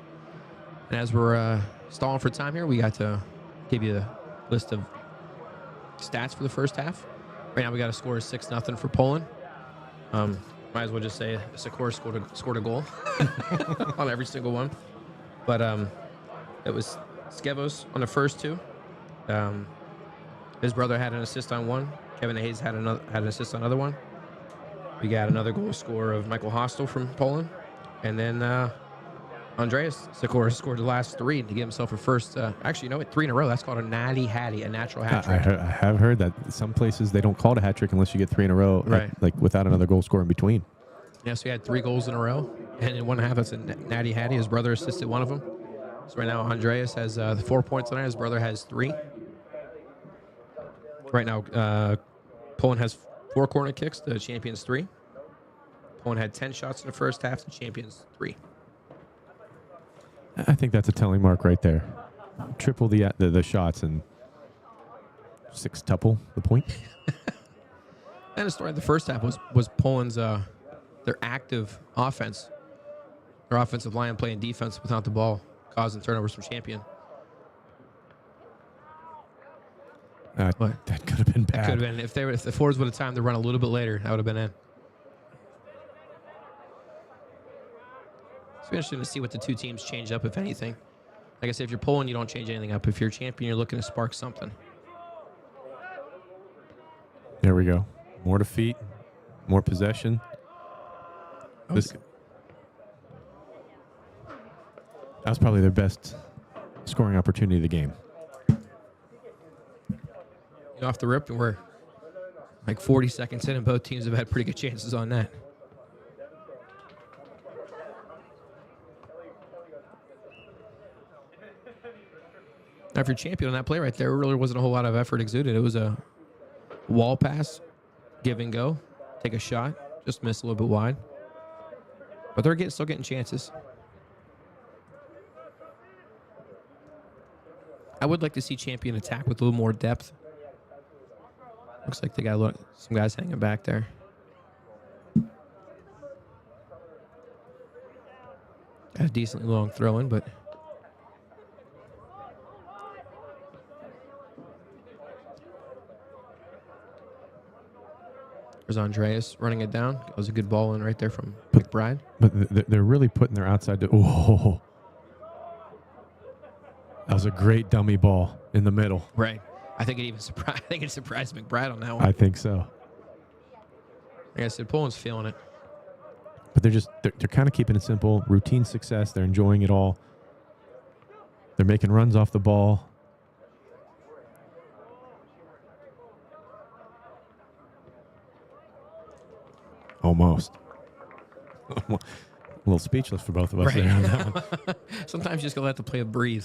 And as we're stalling for time here, we got to give you a list of stats for the first half. Right now, we got a score of 6-0 for Poland. Might as well just say Sikora scored a goal on every single one. But it was Skevos on the first two. His brother had an assist on one. Kevin Hayes had an assist on another one. We got another goal score of Michael Hostel from Poland. And then Andreas Sikora scored the last three to give himself a first. Actually, you know what? 3 in a row. That's called a natty hattie, a natural hat trick. I have heard that some places they don't call it a hat trick unless you get 3 in a row, Right. like without another goal score in between. Yeah, so he had 3 goals in a row. And in one half, that's a natty hattie. His brother assisted one of them. So right now, Andreas has 4 points tonight. His brother has 3. Right now, Poland has 4 corner kicks. The champions 3. Poland had 10 shots in the first half. The champions 3. I think that's a telling mark right there. Triple the shots and 6-tuple the point. And the story of the first half was Poland's their active offense. Their offensive line playing defense without the ball, causing turnovers from champion. That could have been bad. Could have been if the forwards would have timed to run a little bit later, that would have been in. It's interesting to see what the two teams change up, if anything. Like I said, if you're Poland, you don't change anything up. If you're champion, you're looking to spark something. There we go. More defeat, more possession. That was probably their best scoring opportunity of the game. Off the rip, and we're like 40 seconds in, and both teams have had pretty good chances on that. Now, if you're champion on that play right there, really wasn't a whole lot of effort exuded. It was a wall pass, give and go, take a shot, just miss a little bit wide. But they're still getting chances. I would like to see champion attack with a little more depth. Looks like they got some guys hanging back there. Got a decently long throw in, but there's Andreas running it down. That was a good ball in right there from McBride. But they're really putting their outside. Oh, that was a great dummy ball in the middle. Right. I think it surprised McBride on that one. I think so. Like I said, Poland's feeling it. But they're kind of keeping it simple. Routine success. They're enjoying it all. They're making runs off the ball. Almost. A little speechless for both of us Right. there on that one. Sometimes you just gotta let the play breathe.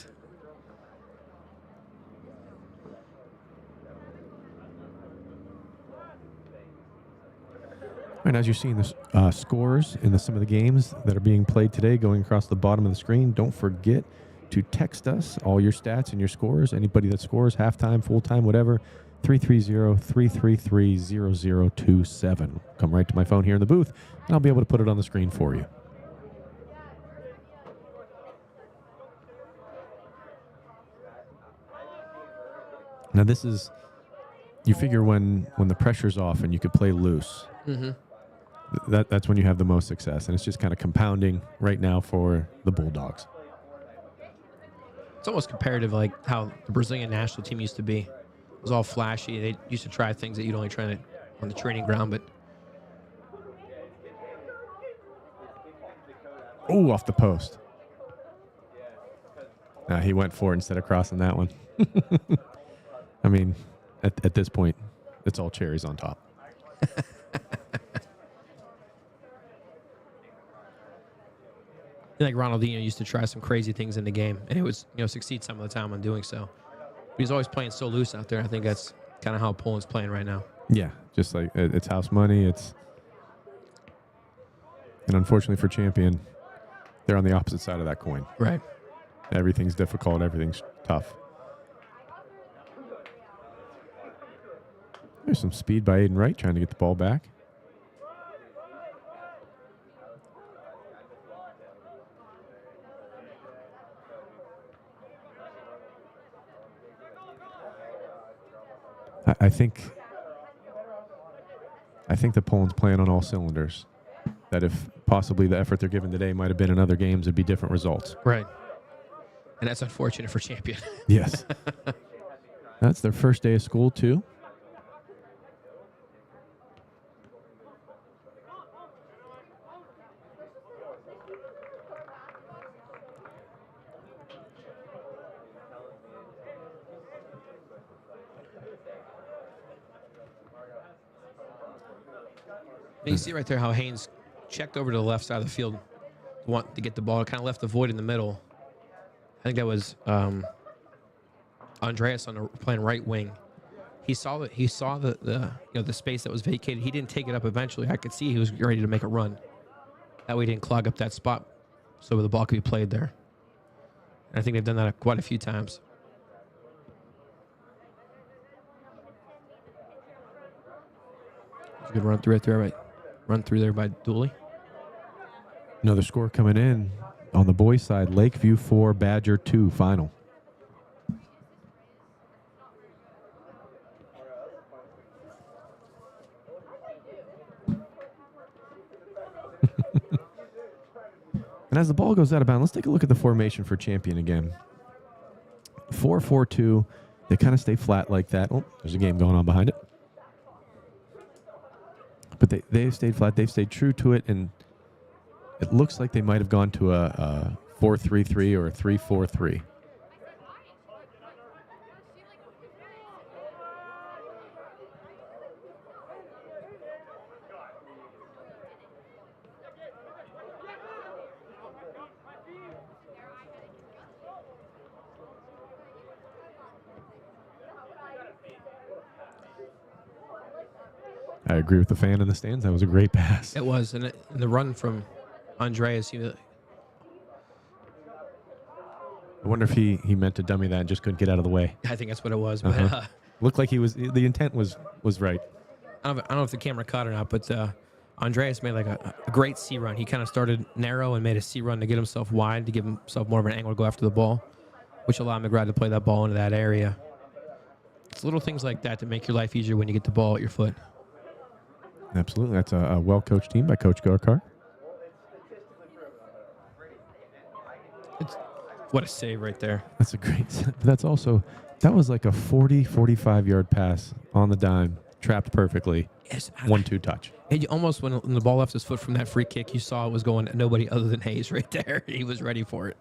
And as you're seeing the scores in some of the games that are being played today going across the bottom of the screen, don't forget to text us all your stats and your scores. Anybody that scores, halftime, full-time, whatever, 330-333-0027. Come right to my phone here in the booth, and I'll be able to put it on the screen for you. Now this is, you figure when the pressure's off and you could play loose, that's when you have the most success. And it's just kind of compounding right now for the Bulldogs. It's almost comparative, like how the Brazilian national team used to be. It was all flashy. They used to try things that you'd only try on the training ground, but Oh, off the post. He went for it instead of crossing that one. I mean, at this point, it's all cherries on top. like Ronaldinho used to try some crazy things in the game, and it was, succeed some of the time on doing so. But he's always playing so loose out there. I think that's kind of how Poland's playing right now. Yeah, just like it's house money. And unfortunately for champion, they're on the opposite side of that coin. Right. Everything's difficult. Everything's tough. There's some speed by Aiden Wright trying to get the ball back. I think that Poland's playing on all cylinders. That if possibly the effort they're giving today might have been in other games, it'd be different results. Right. And that's unfortunate for Champion. Yes. That's their first day of school, too. And you see right there how Haynes checked over to the left side of the field to get the ball. Kind of left the void in the middle. I think that was Andreas playing right wing. He saw the space that was vacated. He didn't take it up eventually. I could see he was ready to make a run. That way he didn't clog up that spot so the ball could be played there. And I think they've done that quite a few times. Good run through there by Dooley. Another score coming in on the boys' side. Lakeview 4, Badger 2 final. And as the ball goes out of bounds, let's take a look at the formation for Champion again. 4-4-2. They kind of stay flat like that. Oh, there's a game going on behind it. But they've stayed flat. They've stayed true to it, and it looks like they might have gone to a 4-3-3 or a 3-4-3. I agree with the fan in the stands. That was a great pass. It was, and the run from Andreas, I wonder if he meant to dummy that and just couldn't get out of the way. I think that's what it was. But Looked like the intent was right. I don't know if the camera caught or not, but Andreas made like a great C run. He kind of started narrow and made a C run to get himself wide, to give himself more of an angle to go after the ball, which allowed McGrath to play that ball into that area. It's little things like that to make your life easier when you get the ball at your foot. Absolutely. That's a well-coached team by Coach Gorkar. What a save right there. That's a great – that was like a 45-yard pass on the dime, trapped perfectly, Yes, 1-2 touch. And almost when the ball left his foot from that free kick, you saw it was going to nobody other than Hayes right there. He was ready for it.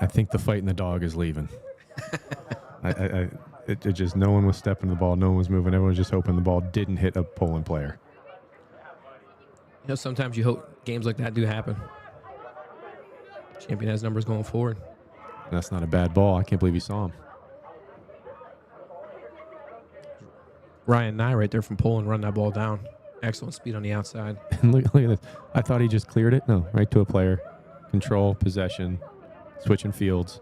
I think the fight in the dog is leaving. It just no one was stepping the ball, no one was moving. Everyone was just hoping the ball didn't hit a Poland player. You know, sometimes you hope games like that do happen. Champion has numbers going forward. And that's not a bad ball. I can't believe you saw him. Ryan Nye right there from Poland run that ball down. Excellent speed on the outside. And look at this. I thought he just cleared it. No, right to a player. Control, possession, switching fields.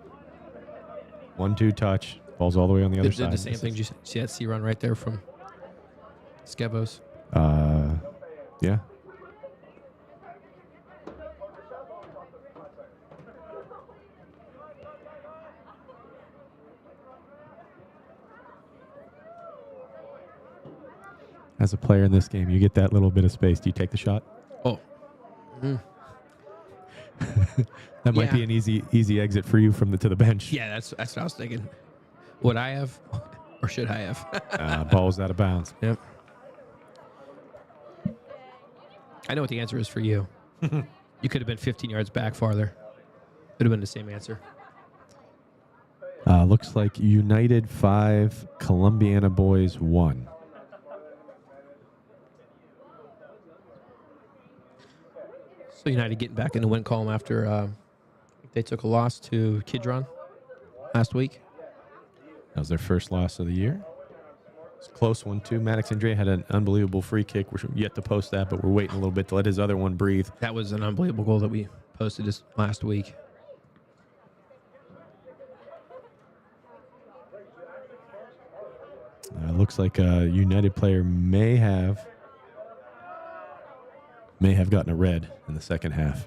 1-2 touch. Ball's all the way on the other side. Did the same thing. Did you see that C run right there from Skevos? Yeah. As a player in this game, you get that little bit of space. Do you take the shot? Oh. Mm. That might be an easy exit for you to the bench. Yeah, that's what I was thinking. Would I have, or should I have? Ball's out of bounds. Yep. I know what the answer is for you. You could have been 15 yards back farther. Could have been the same answer. Looks like United 5, Columbiana Boys 1. So United getting back in the win column after they took a loss to Kidron last week. That was their first loss of the year. It's a close one, too. Maddox Andre had an unbelievable free kick. We're yet to post that, but we're waiting a little bit to let his other one breathe. That was an unbelievable goal that we posted this last week. Looks like a United player may have gotten a red in the second half.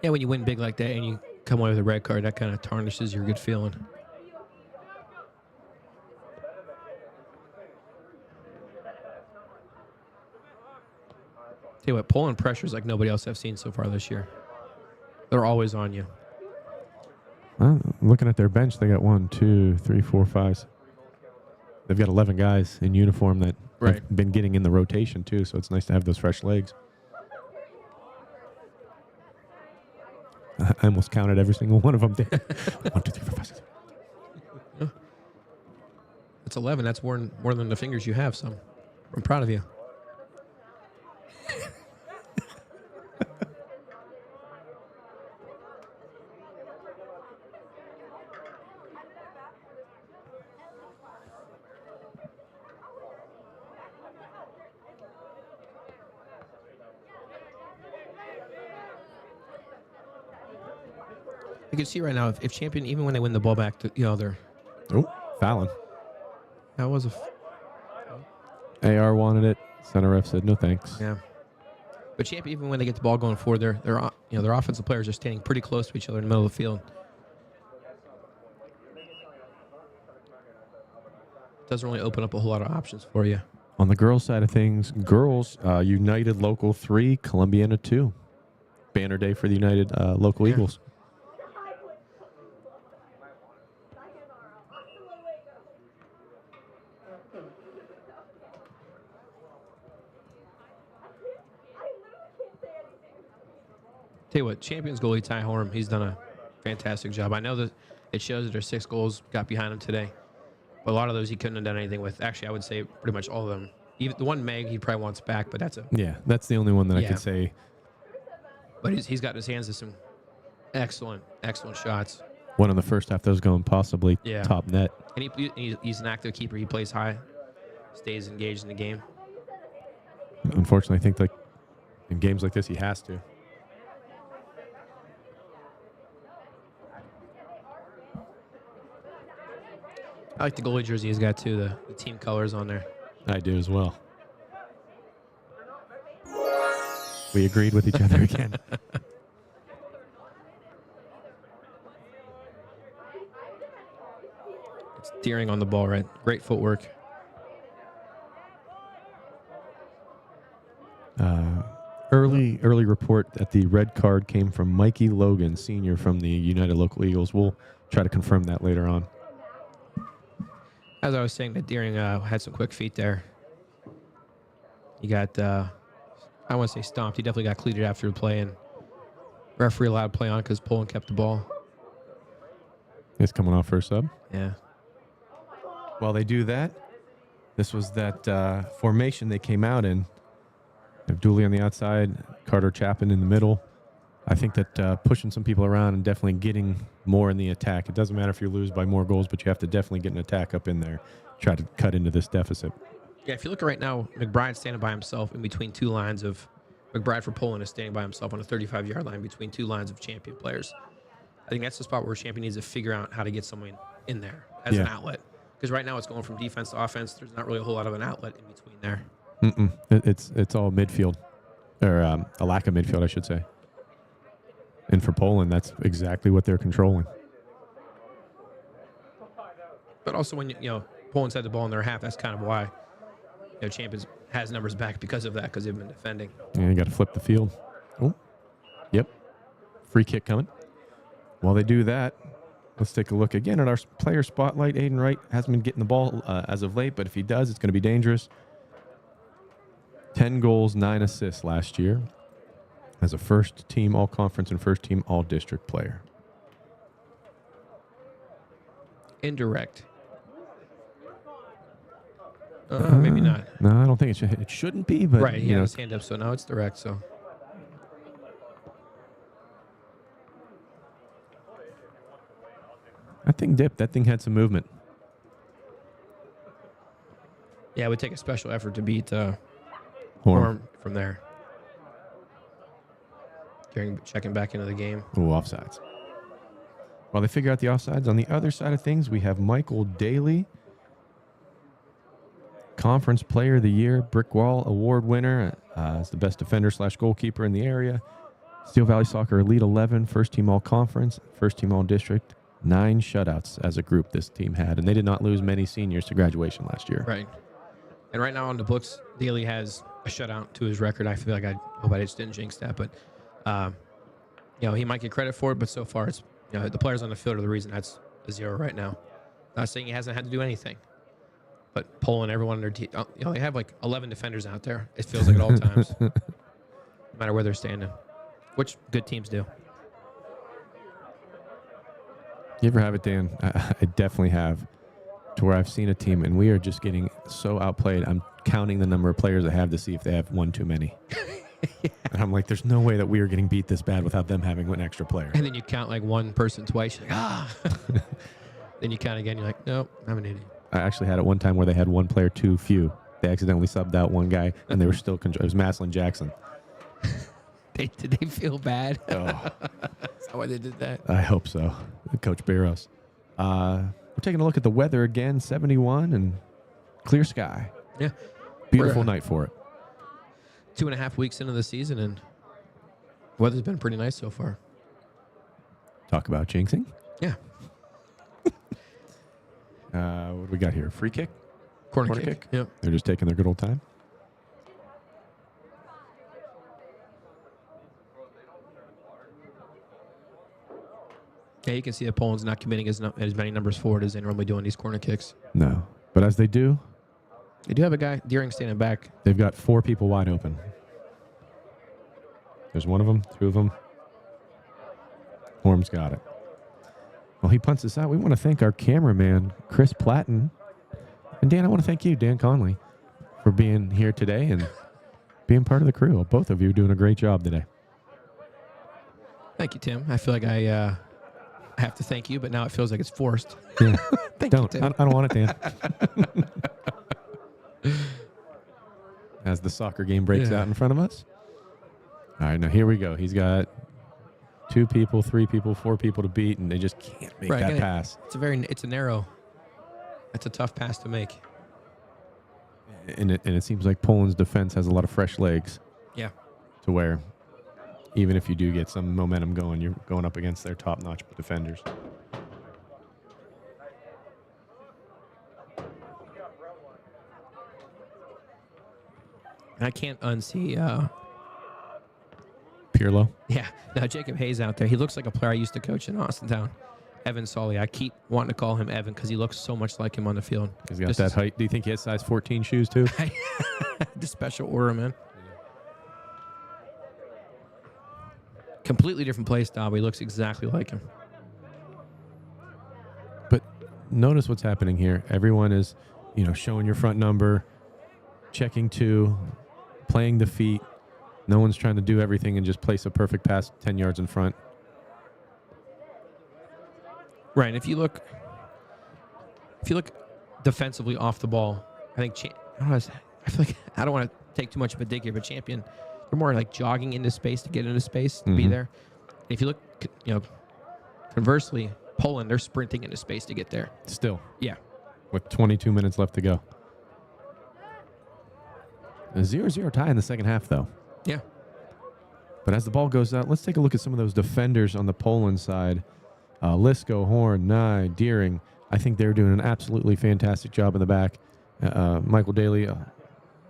Yeah, when you win big like that and you come away with a red card, that kind of tarnishes your good feeling. Tell you what, Poland pressures like nobody else I've seen so far this year. They're always on you. Well, looking at their bench, they got 1, 2, 3, 4, 5. They've got 11 guys in uniform that have been getting in the rotation, too, so it's nice to have those fresh legs. I almost counted every single one of them. 1, 2, 3, 4, 5, 6. That's 11. That's more than the fingers you have, so I'm proud of you. You can see right now if Champion, even when they win the ball back, they're. Oh, fouling. That was AR wanted it. Center ref said no thanks. Yeah. But Champion, even when they get the ball going forward, their offensive players are standing pretty close to each other in the middle of the field. Doesn't really open up a whole lot of options for you. On the girls' side of things, girls, United Local 3, Columbiana 2. Banner day for the United Local Eagles. Tell you what, Champions goalie Ty Horm, he's done a fantastic job. I know that it shows that there's 6 goals got behind him today, but a lot of those he couldn't have done anything with. Actually, I would say pretty much all of them. Even the one Meg, he probably wants back, but that's the only one that I could say. But he's got his hands to some excellent shots. One in the first half that was going possibly top net. And he's an active keeper. He plays high, stays engaged in the game. Unfortunately, I think like in games like this, he has to. I like the goalie jersey he's got too, the team colors on there. I do as well. We agreed with each other again. It's Deering on the ball, right? Great footwork. Early report that the red card came from Mikey Logan, senior from the United Local Eagles. We'll try to confirm that later on. As I was saying, that Deering had some quick feet there. He got, I want to say stomped. He definitely got cleated after the play, and referee allowed play on because Poland kept the ball. He's coming off for a sub. Yeah. While they do that, this was that formation they came out in. Dooley on the outside, Carter Chapin in the middle. I think that pushing some people around and definitely getting more in the attack. It doesn't matter if you lose by more goals, but you have to definitely get an attack up in there. Try to cut into this deficit. Yeah, if you look right now, McBride's standing by himself in between 2 lines of... McBride for Poland is standing by himself on a 35-yard line between 2 lines of Champion players. I think that's the spot where Champion needs to figure out how to get someone in there as an outlet. Because right now it's going from defense to offense. There's not really a whole lot of an outlet in between there. It's all midfield, or a lack of midfield, I should say. And for Poland, that's exactly what they're controlling. But also when Poland's had the ball in their half, that's kind of why Champions has numbers back because of that, because they've been defending. Yeah, you got to flip the field. Oh, yep. Free kick coming. While they do that, let's take a look again at our player spotlight. Aiden Wright hasn't been getting the ball as of late, but if he does, it's going to be dangerous. 10 goals, 9 assists last year as a first-team all-conference and first-team all-district player. Indirect. Maybe not. No, I don't think it shouldn't be, but Right, he you had know, his hand up, so now it's direct. So I think that thing had some movement. yeah, it would take a special effort to beat Horn. Horn from there. Checking back into the game. Ooh, offsides. While they figure out the offsides, on the other side of things, we have Michael Daly, Conference Player of the Year, Brick Wall Award winner, as the best defender / goalkeeper in the area. Steel Valley Soccer Elite 11, first team all conference, first team all district. 9 shutouts as a group this team had, and they did not lose many seniors to graduation last year. Right. And right now on the books, Daly has a shutout to his record. I feel like I hope I just didn't jinx that, but he might get credit for it. But so far, it's the players on the field are the reason that's a 0 right now. Not saying he hasn't had to do anything, but pulling everyone on their team. They have like 11 defenders out there. It feels like at all times, no matter where they're standing, which good teams do. You ever have it, Dan? I definitely have, to where I've seen a team and we are just getting so outplayed. I'm counting the number of players I have to see if they have one too many. Yeah. And I'm like, there's no way that we are getting beat this bad without them having an extra player. And then you count like one person twice. You're like, Then you count again. You're like, nope, I'm an idiot. I actually had it one time where they had one player too few. They accidentally subbed out one guy, and they were still it was Maslin Jackson. Did they feel bad? Oh. Is that why they did that? I hope so. Coach Barros. We're taking a look at the weather again, 71 and clear sky. Yeah. Beautiful night for it. 2.5 weeks into the season, and weather's been pretty nice so far. Talk about jinxing. Yeah. What do we got here? Free kick? Corner kick. Yep. They're just taking their good old time. Yeah, you can see that Poland's not committing as many numbers forward as they normally do on these corner kicks. No. But as they do, They do have a guy, Deering, standing back. they've got 4 people wide open. There's one of them, 2 of them. Orm's got it. Well, he punts this out. We want to thank our cameraman, Chris Platten. And Dan, I want to thank you, Dan Conley, for being here today and being part of the crew. Both of you are doing a great job today. Thank you, Tim. I feel like I have to thank you, but now it feels like it's forced. Yeah. Thank Don't. you, Tim. I don't want it, Dan. As the soccer game breaks out in front of us. All right, now here we go. He's got 2 people, 3 people, 4 people to beat, and they just can't make that pass. It's a narrow. It's a tough pass to make. And it seems like Poland's defense has a lot of fresh legs. Yeah. To where even if you do get some momentum going, you're going up against their top-notch defenders. I can't unsee. Pirlo. Yeah. Now Jacob Hayes out there. He looks like a player I used to coach in Austintown. Evan Solly. I keep wanting to call him Evan because he looks so much like him on the field. He's got that height. Do you think he has size 14 shoes too? The special order, man. Completely different play style, but he looks exactly like him. But notice what's happening here. Everyone is, showing your front number, checking 2, playing the feet. No one's trying to do everything and just place a perfect pass 10 yards in front. Right. If you look defensively off the ball, I think I feel like I don't want to take too much of a dig here, but Champion, they're more like jogging into space to get into space to be there. And if you look, conversely, Poland, they're sprinting into space to get there. Still. Yeah. With 22 minutes left to go. A 0-0 tie in the second half, though. Yeah. But as the ball goes out, let's take a look at some of those defenders on the Poland side. Lisko, Horn, Nye, Deering. I think they're doing an absolutely fantastic job in the back. Michael Daly,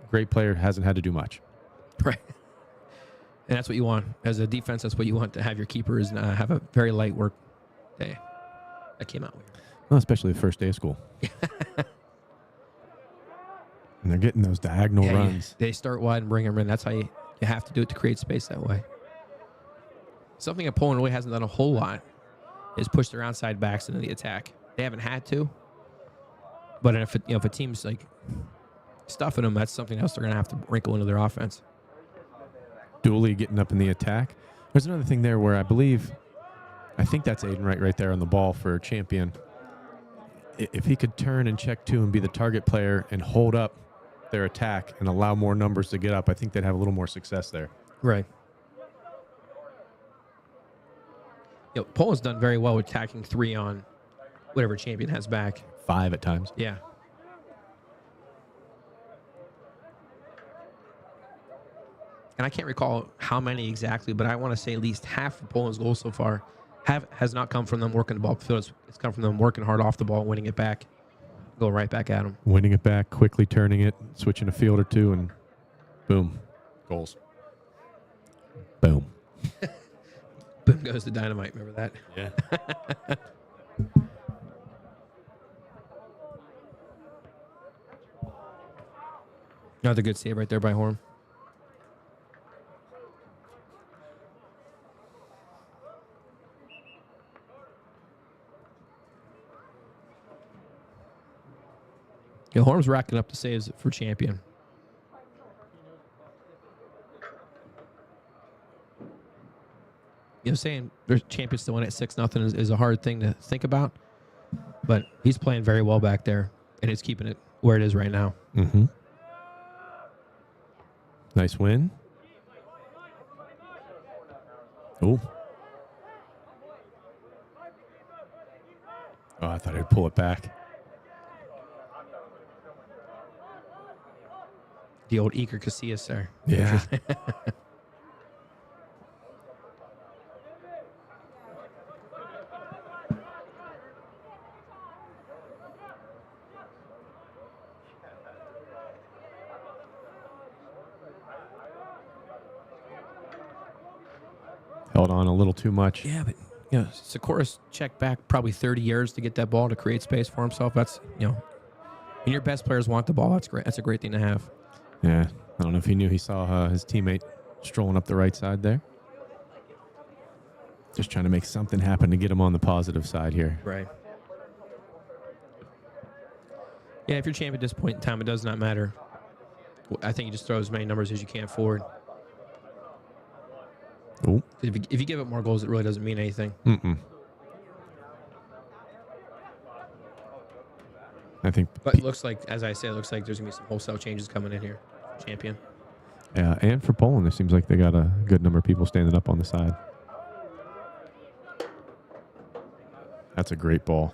great player, hasn't had to do much. Right. And that's what you want. As a defense, that's what you want to have your keepers have a very light work day. That came out weird. Well, especially the first day of school. And they're getting those diagonal runs. They start wide and bring them in. That's how you have to do it to create space that way. Something that Poland really hasn't done a whole lot is push their outside backs into the attack. They haven't had to. But if a team's like stuffing them, that's something else they're going to have to wrinkle into their offense. Dooley getting up in the attack. There's another thing there where I think that's Aiden right there on the ball for Champion. If he could turn and check two and be the target player and hold up their attack and allow more numbers to get up, I think they'd have a little more success there. Right. Poland's done very well with tacking 3 on whatever Champion has back. 5 at times. Yeah. And I can't recall how many exactly, but I want to say at least half of Poland's goals so far has not come from them working the ball up the field. It's come from them working hard off the ball, winning it back, go right back at them. Winning it back, quickly turning it, switching a field or two, and boom, goals. Boom. Boom goes the dynamite. Remember that? Yeah. Another good save right there by Horn. Yeah, Horn's racking up the saves for Champion. Saying their Champions still win at 6-0 is a hard thing to think about, but he's playing very well back there, and it's keeping it where it is right now. Mm-hmm. Nice win. Oh. Oh, I thought he'd pull it back. The old Iker Casillas there. Yeah. Held on a little too much. Yeah, but Sikora's checked back probably 30 yards to get that ball to create space for himself. That's and your best players want the ball. That's great. That's a great thing to have. Yeah, I don't know if he knew he saw his teammate strolling up the right side there. Just trying to make something happen to get him on the positive side here. Right. Yeah, if you're champion at this point in time, it does not matter. I think you just throw as many numbers as you can forward. Ooh. If you give up more goals, it really doesn't mean anything. Mm-mm. I think. But it looks like, as I said, it looks like there's going to be some wholesale changes coming in here. Champion. Yeah, and for Poland, it seems like they got a good number of people standing up on the side. That's a great ball.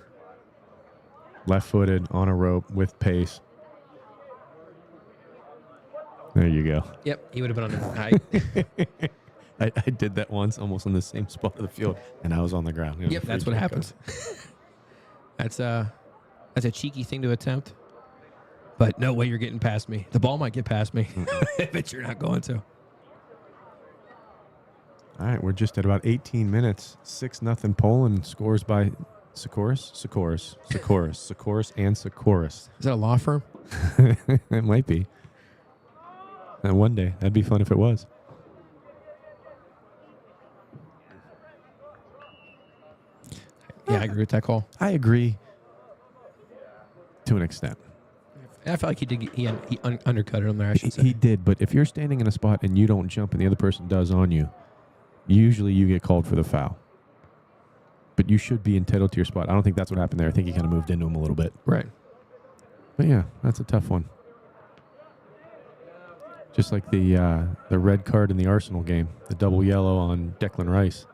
Left-footed, on a rope, with pace. There you go. Yep, he would have been on the height. I did that once, almost in the same spot of the field, and I was on the ground. Yep, that's what happens. That's a cheeky thing to attempt, but no way you're getting past me. The ball might get past me, but you're not going to. All right, we're just at about 18 minutes. 6-0 Poland. Scores by Sikoris, and Sikoris. Is that a law firm? It might be. And one day, that'd be fun if it was. Yeah, I agree with that call. I agree to an extent. I felt like he undercut it on there, I should say. He did, but if you're standing in a spot and you don't jump and the other person does on you, usually you get called for the foul. But you should be entitled to your spot. I don't think that's what happened there. I think he kind of moved into him a little bit. Right. But yeah, that's a tough one. Just like the red card in the Arsenal game, the double yellow on Declan Rice.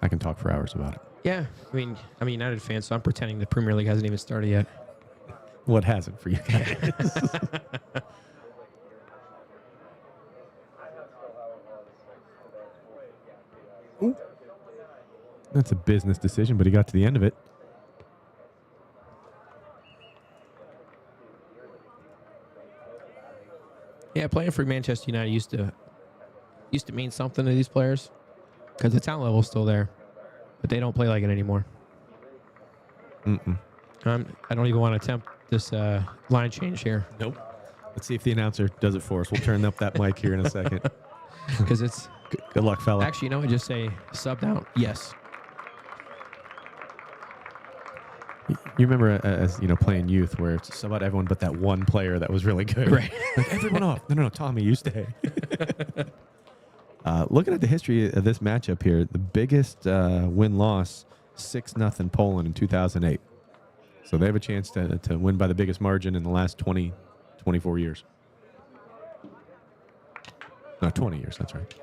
I can talk for hours about it. Yeah, I mean, I'm a United fan, so I'm pretending the Premier League hasn't even started yet. What hasn't for you guys? Ooh. That's a business decision, but he got to the end of it. Yeah, playing for Manchester United used to mean something to these players because the talent level is still there, but they don't play like it anymore. Mm-mm. I don't even want to attempt this line change here. Nope. Let's see if the announcer does it for us. We'll turn up that mic here in a second. Because it's... Good luck, fella. Actually, you know what? Just say sub down. Yes. You remember as playing youth where it's about everyone but that one player that was really good. Right. Like, everyone off. No, Tommy, you stay. Looking at the history of this matchup here, the biggest win-loss, 6-0 Poland in 2008. So they have a chance to win by the biggest margin in the last 24 years. No, 20 years, that's right.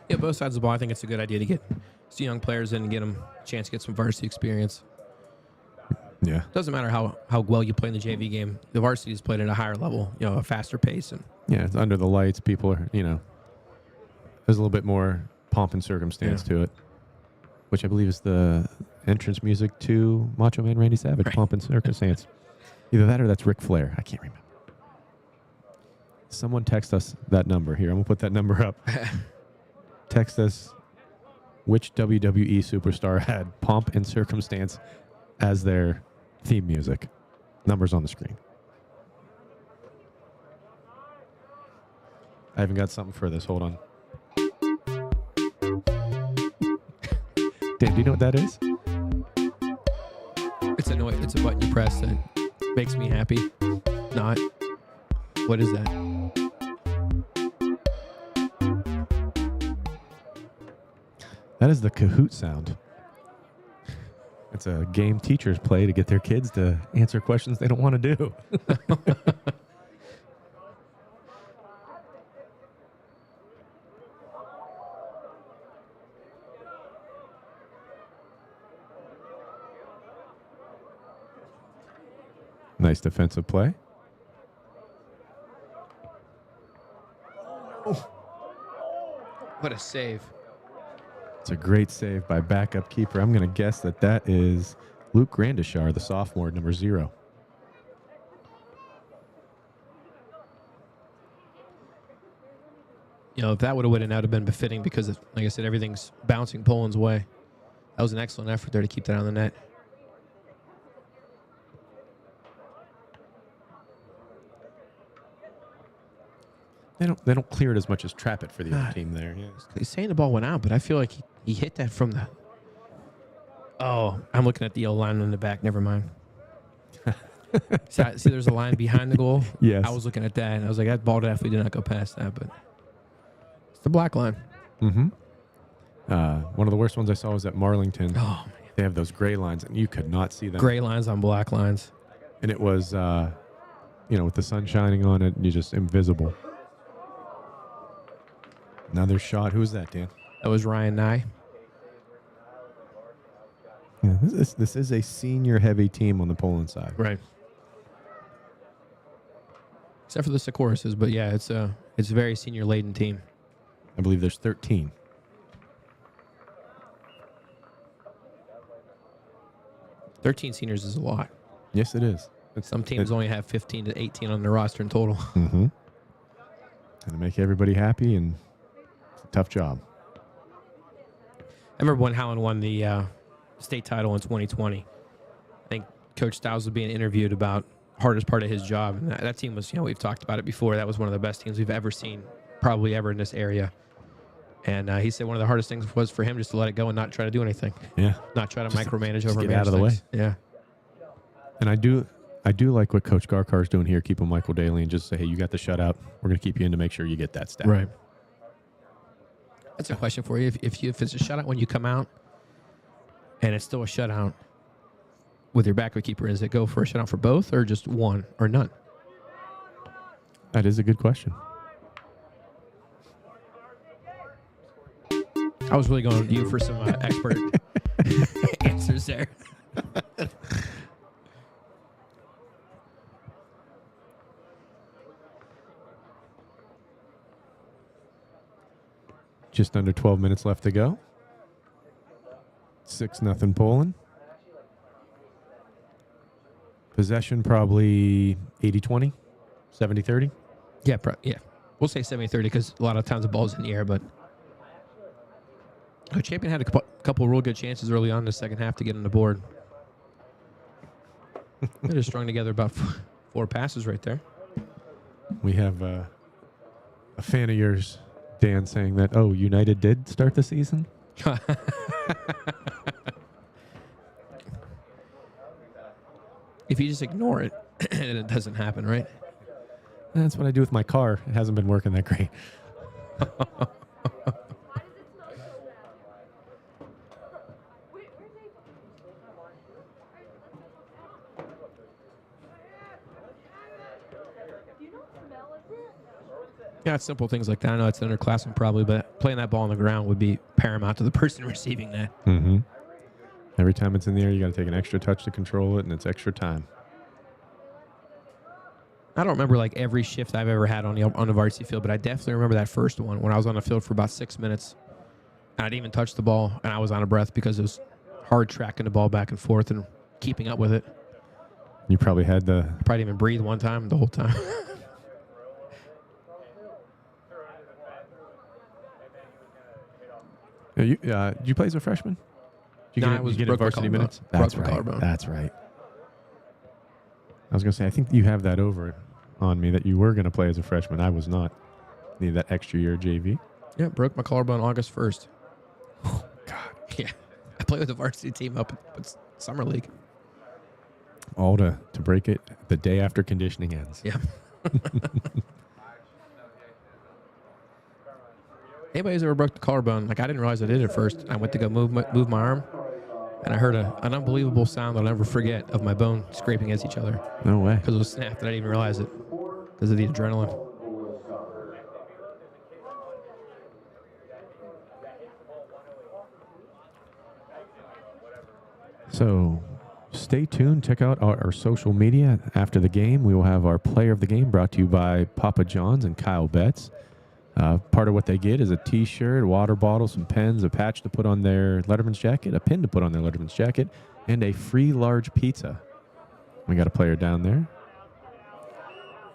Yeah, both sides of the ball. I think it's a good idea to get some young players in and get them a chance to get some varsity experience. Yeah. Doesn't matter how well you play in the JV game. The varsity is played at a higher level, a faster pace. And Yeah, it's under the lights. People are, there's a little bit more pomp and circumstance to it, which I believe is the entrance music to Macho Man Randy Savage, Right. Pomp and Circumstance. Either that or that's Ric Flair. I can't remember. Someone text us that number here. I'm going to put that number up. Text us which WWE superstar had Pomp and Circumstance as their theme music. Numbers on the screen. I haven't got something for this. Hold on. Dan, do you know what that is? it's a noise. It's a button you press that makes me happy. Not. What is that? That is the Kahoot sound. It's a game teachers play to get their kids to answer questions they don't want to do. Nice defensive play. What a save. It's a great save by backup keeper. I'm going to guess that is Luke Grandishar, the sophomore, number 0. If that would have went in, that would have been befitting because, like I said, everything's bouncing Poland's way. That was an excellent effort there to keep that on the net. They don't clear it as much as trap it for the other team there. Yeah. He's saying the ball went out, but I feel like he hit that from the... Oh, I'm looking at the yellow line in the back. Never mind. See, there's a line behind the goal? Yes. I was looking at that, and I was like, that ball definitely did not go past that, but it's the black line. Mm-hmm. One of the worst ones I saw was at Marlington. Oh, man. They have those gray lines, and you could not see them. Gray lines on black lines. And it was, with the sun shining on it, and you're just invisible. Another shot. Who was that, Dan? That was Ryan Nye. Yeah, this is a senior-heavy team on the Poland side. Right. Except for the Sikoruses, but yeah, it's a very senior-laden team. I believe there's 13. $13 seniors is a lot. Yes, it is. Some teams only have 15 to 18 on their roster in total. Mm-hmm. Got to make everybody happy, and it's a tough job. I remember when Howland won the state title in 2020. I think Coach Stiles was being interviewed about hardest part of his job. And that team was, we've talked about it before. That was one of the best teams we've ever seen, probably ever in this area. And he said one of the hardest things was for him just to let it go and not try to do anything. Yeah. Not try to Just micromanage get over out of the way. Yeah. And I do like what Coach Garkar's doing here, keeping Michael Daly and just say, hey, you got the shutout. We're going to keep you in to make sure you get that stat. Right. That's a question for you. If it's a shutout when you come out and it's still a shutout with your backup keeper, is it go for a shutout for both or just one or none? That is a good question. I was really going to you for some expert answers there. Just under 12 minutes left to go. 6-0 Poland. Possession probably 80-20, 70-30. Yeah, we'll say 70-30 because a lot of times the ball's in the air, but the champion had a couple of real good chances early on in the second half to get on the board. They just strung together about 4 passes right there. We have a fan of yours, Dan, saying that, oh, United did start the season? If you just ignore it, and it doesn't happen, right? That's what I do with my car. It hasn't been working that great. Yeah, it's simple things like that. I know it's underclassmen probably, but playing that ball on the ground would be paramount to the person receiving that. Mm-hmm. Every time it's in the air, you got to take an extra touch to control it, and it's extra time. I don't remember like every shift I've ever had on the varsity field, but I definitely remember that first one when I was on the field for about 6 minutes. And I didn't even touch the ball, and I was out of breath because it was hard tracking the ball back and forth and keeping up with it. You probably had the... Probably didn't even breathe one time the whole time. Did you play as a freshman? Did you No, get, I was you get broke my varsity collarbone. minutes? Broke That's my right. collarbone. That's right. I was going to say, I think you have that over on me that you were going to play as a freshman. I was not. Need that extra year JV. Yeah, broke my collarbone August 1st. Oh, God. Yeah. I played with the varsity team up at Summer League. All to break it the day after conditioning ends. Yeah. Anybody who's ever broke the collarbone, like I didn't realize I did at first. I went to go move my arm, and I heard an unbelievable sound that I'll never forget of my bone scraping against each other. No way. Because it was snapped, and I didn't even realize it because of the adrenaline. So stay tuned. Check out our social media after the game. We will have our player of the game brought to you by Papa John's and Kyle Betts. Part of what they get is a T-shirt, a water bottle, some pens, a patch to put on their Letterman's jacket, a pin to put on their Letterman's jacket, and a free large pizza. We got a player down there.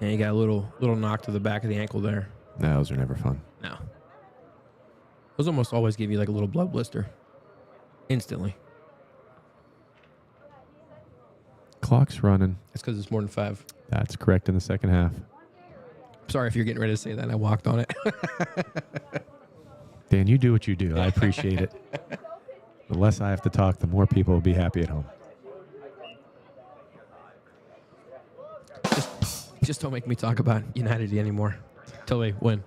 And you got a little knock to the back of the ankle there. No, those are never fun. No. Those almost always give you like a little blood blister. Instantly. Clock's running. That's because it's more than 5. That's correct in the second half. Sorry if you're getting ready to say that. I walked on it. Dan, you do what you do. I appreciate it. The less I have to talk, the more people will be happy at home. Just don't make me talk about United anymore till they win.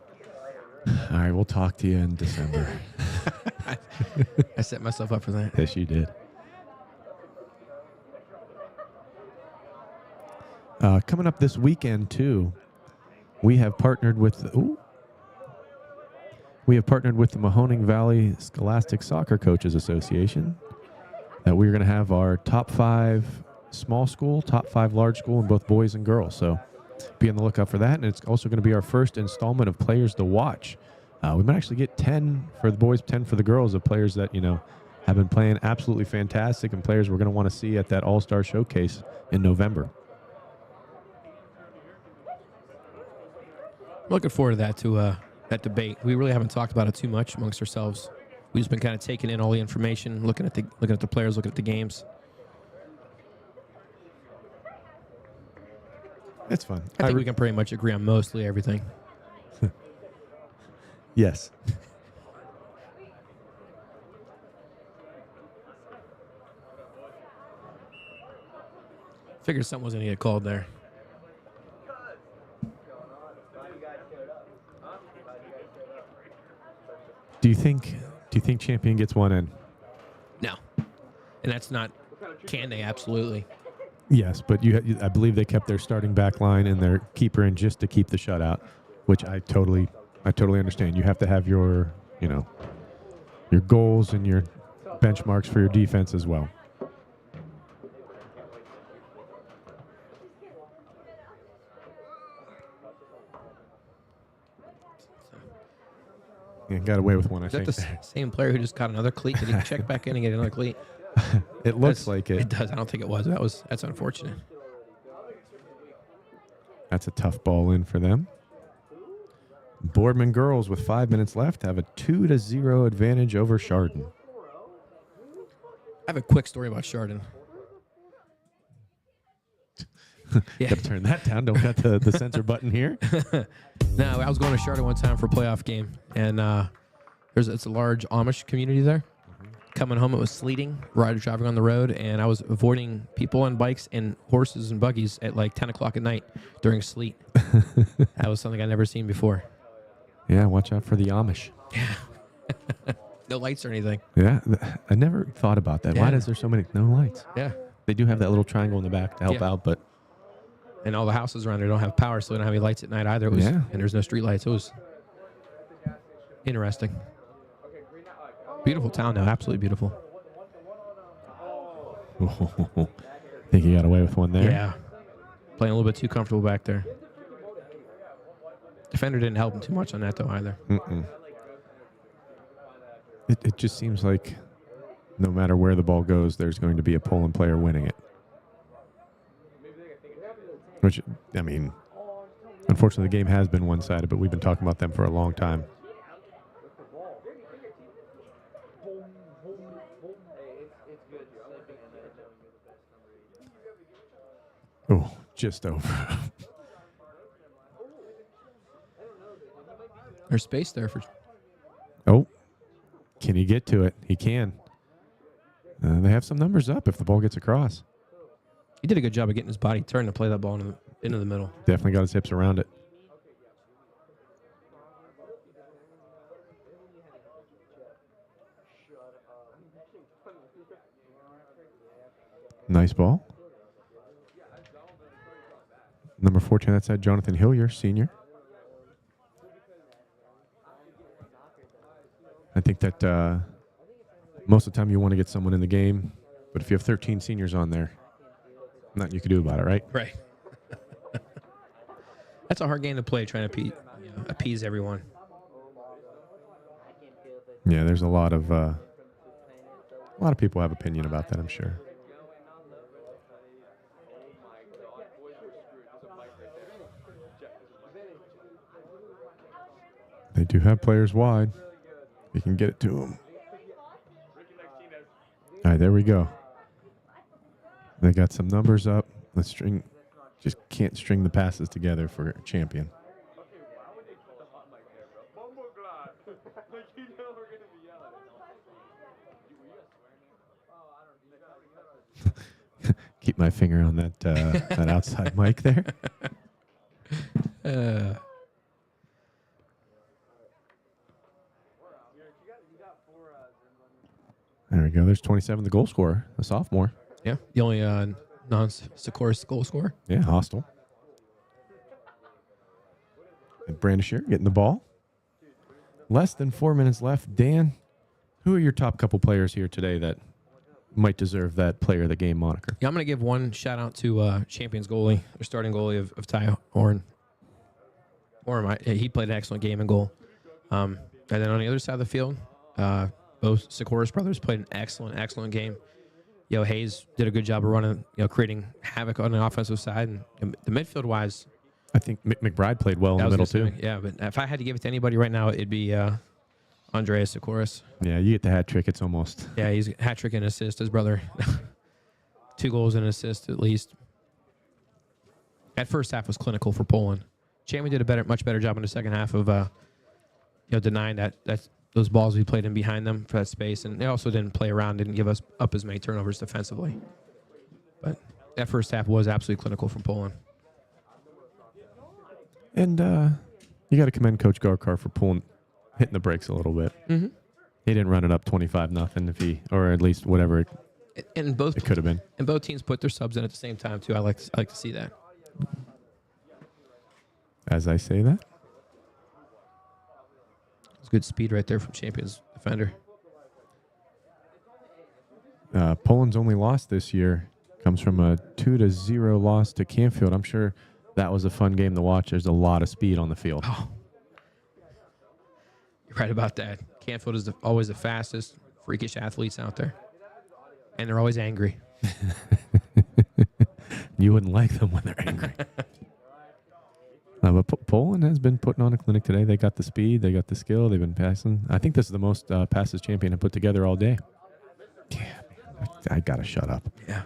All right, we'll talk to you in December. I set myself up for that. Yes, you did. Coming up this weekend, too, we have partnered with the Mahoning Valley Scholastic Soccer Coaches Association. That we're going to have our top 5 small school, top 5 large school in both boys and girls. So be on the lookout for that. And it's also going to be our first installment of Players to Watch. We might actually get 10 for the boys, 10 for the girls of players that, have been playing absolutely fantastic and players we're going to want to see at that All-Star Showcase in November. Looking forward to that debate. We really haven't talked about it too much amongst ourselves. We've just been kind of taking in all the information, looking at the players, looking at the games. It's fun. I think we can pretty much agree on mostly everything. Yes. Figured something was going to get called there. Do you think Champion gets one in? No. And that's not, can they? Absolutely. Yes, but I believe they kept their starting back line and their keeper in just to keep the shutout, which I totally understand. You have to have your goals and your benchmarks for your defense as well. Yeah, got away with one, I Is that think. the same player who just got another cleat? Did he check back in and get another cleat? It looks like it. It does. I don't think it was. That's unfortunate. That's a tough ball in for them. Boardman girls with 5 minutes left have a 2-0 advantage over Chardon. I have a quick story about Chardon. Yeah. Got to turn that down. Don't got the censor button here. No, I was going to Charlotte one time for a playoff game, and it's a large Amish community there. Coming home, it was sleeting, riders driving on the road, and I was avoiding people on bikes and horses and buggies at like 10 o'clock at night during sleet. That was something I'd never seen before. Yeah, watch out for the Amish. No lights or anything. Yeah, I never thought about that. Why Yeah. is there so many? No lights. Yeah. They do have that little triangle in the back to help Yeah. out, but And all the houses around there don't have power, so they don't have any lights at night either. It was, Yeah. And there's no street lights. It was interesting. Beautiful town, though. Absolutely beautiful. think he got away with one there. Yeah. Playing a little bit too comfortable back there. Defender didn't help him too much on that, though, either. Mm-mm. It just seems like no matter where the ball goes, there's going to be a Poland player winning it. Which, I mean, unfortunately, the game has been one-sided, but we've been talking about them for a long time. Oh, just over. There's space there for... Oh, can he get to it? He can. They have some numbers up if the ball gets across. He did a good job of getting his body turned to play that ball into the middle. Definitely got his hips around it. Nice ball. Number 14, that's that Jonathan Hillier, senior. I think that most of the time you want to get someone in the game, but if you have 13 seniors on there, nothing you can do about it, right? Right. That's a hard game to play, trying to appease everyone. Yeah, there's a lot of people have opinion about that, I'm sure. They do have players wide. You can get it to them. All right, there we go. They got some numbers up. The string just can't string the passes together for a champion. Keep my finger on that that outside mic there. There we go. There's 27, the goal scorer, a sophomore. Yeah, the only non-Sikoris goal scorer. Yeah, hostile. And Brandisher getting the ball. Less than 4 minutes left. Dan, who are your top couple players here today that might deserve that player of the game moniker? Yeah, I'm going to give one shout-out to Champions goalie, their starting goalie of Ty Orn. He played an excellent game in goal. And then on the other side of the field, both Sikoris brothers played an excellent game. Hayes did a good job of running, creating havoc on the offensive side. And the midfield-wise, I think McBride played well in the middle, too. Yeah, but if I had to give it to anybody right now, it'd be Andreas Sikoris. Yeah, you get the hat trick. It's almost... Yeah, he's a hat trick and assist, his brother. 2 goals and an assist, at least. That first half was clinical for Poland. Champion did a much better job in the second half of denying those balls we played in behind them for that space. And they also didn't play around, didn't give us up as many turnovers defensively. But that first half was absolutely clinical from Poland. And you got to commend Coach Garkar for hitting the brakes a little bit. Mm-hmm. He didn't run it up 25-0 or at least whatever it could have been. And both teams put their subs in at the same time, too. I like to see that. As I say that. It's good speed right there from Champions defender. Poland's only loss this year comes from a 2-0 loss to Canfield. I'm sure that was a fun game to watch. There's a lot of speed on the field. Oh, you're right about that. Canfield is always the fastest, freakish athletes out there. And they're always angry. You wouldn't like them when they're angry. But Poland has been putting on a clinic today. They got the speed. They got the skill. They've been passing. I think this is the most passes champion have put together all day. Yeah, man, I got to shut up. Yeah.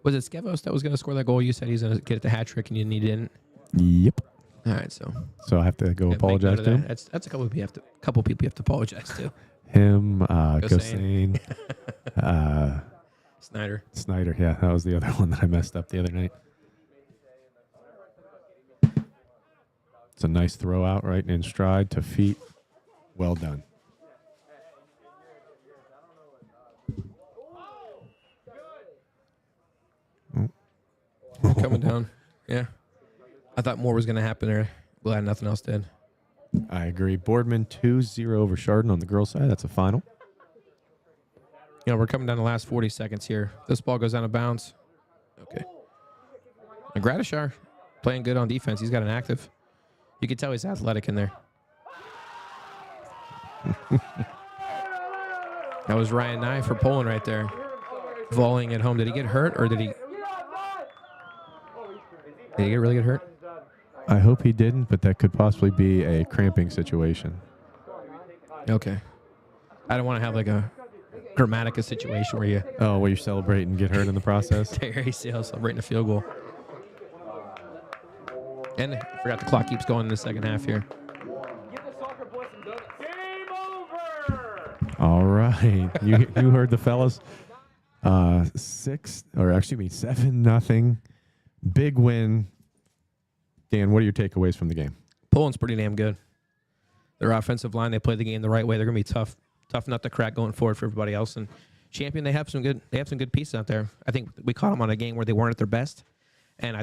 Was it Skevos that was going to score that goal? You said he's going to get it the hat trick and you didn't. Yep. All right, so So I have to go yeah, apologize make note to of him. that. That's a couple people you have to apologize to. Him, Gossain. Gossain, Snyder. Snyder. Yeah, that was the other one that I messed up the other night. It's a nice throw out right in stride to feet. Well done. Coming down. Yeah. I thought more was going to happen there. Glad nothing else did. I agree. Boardman 2-0 over Chardon on the girls' side. That's a final. You know, we're coming down the last 40 seconds here. This ball goes out of bounds. Okay. And Gradishar playing good on defense. He's got an active. You can tell he's athletic in there. That was Ryan Nye for Poland right there. Volleying at home. Did he get hurt or did he really get hurt? I hope he didn't, but that could possibly be a cramping situation. Okay. I don't want to have like a Grammatica situation where you Oh, where you celebrate and get hurt in the process? tear your ACL celebrating a field goal. And I forgot the clock keeps going in the second half here. Game over! All right. You heard the fellas. 7-0. Big win. Dan, what are your takeaways from the game? Poland's pretty damn good. Their offensive line, they play the game the right way. They're going to be tough nut to crack going forward for everybody else. And Champion, they have some good pieces out there. I think we caught them on a game where they weren't at their best. And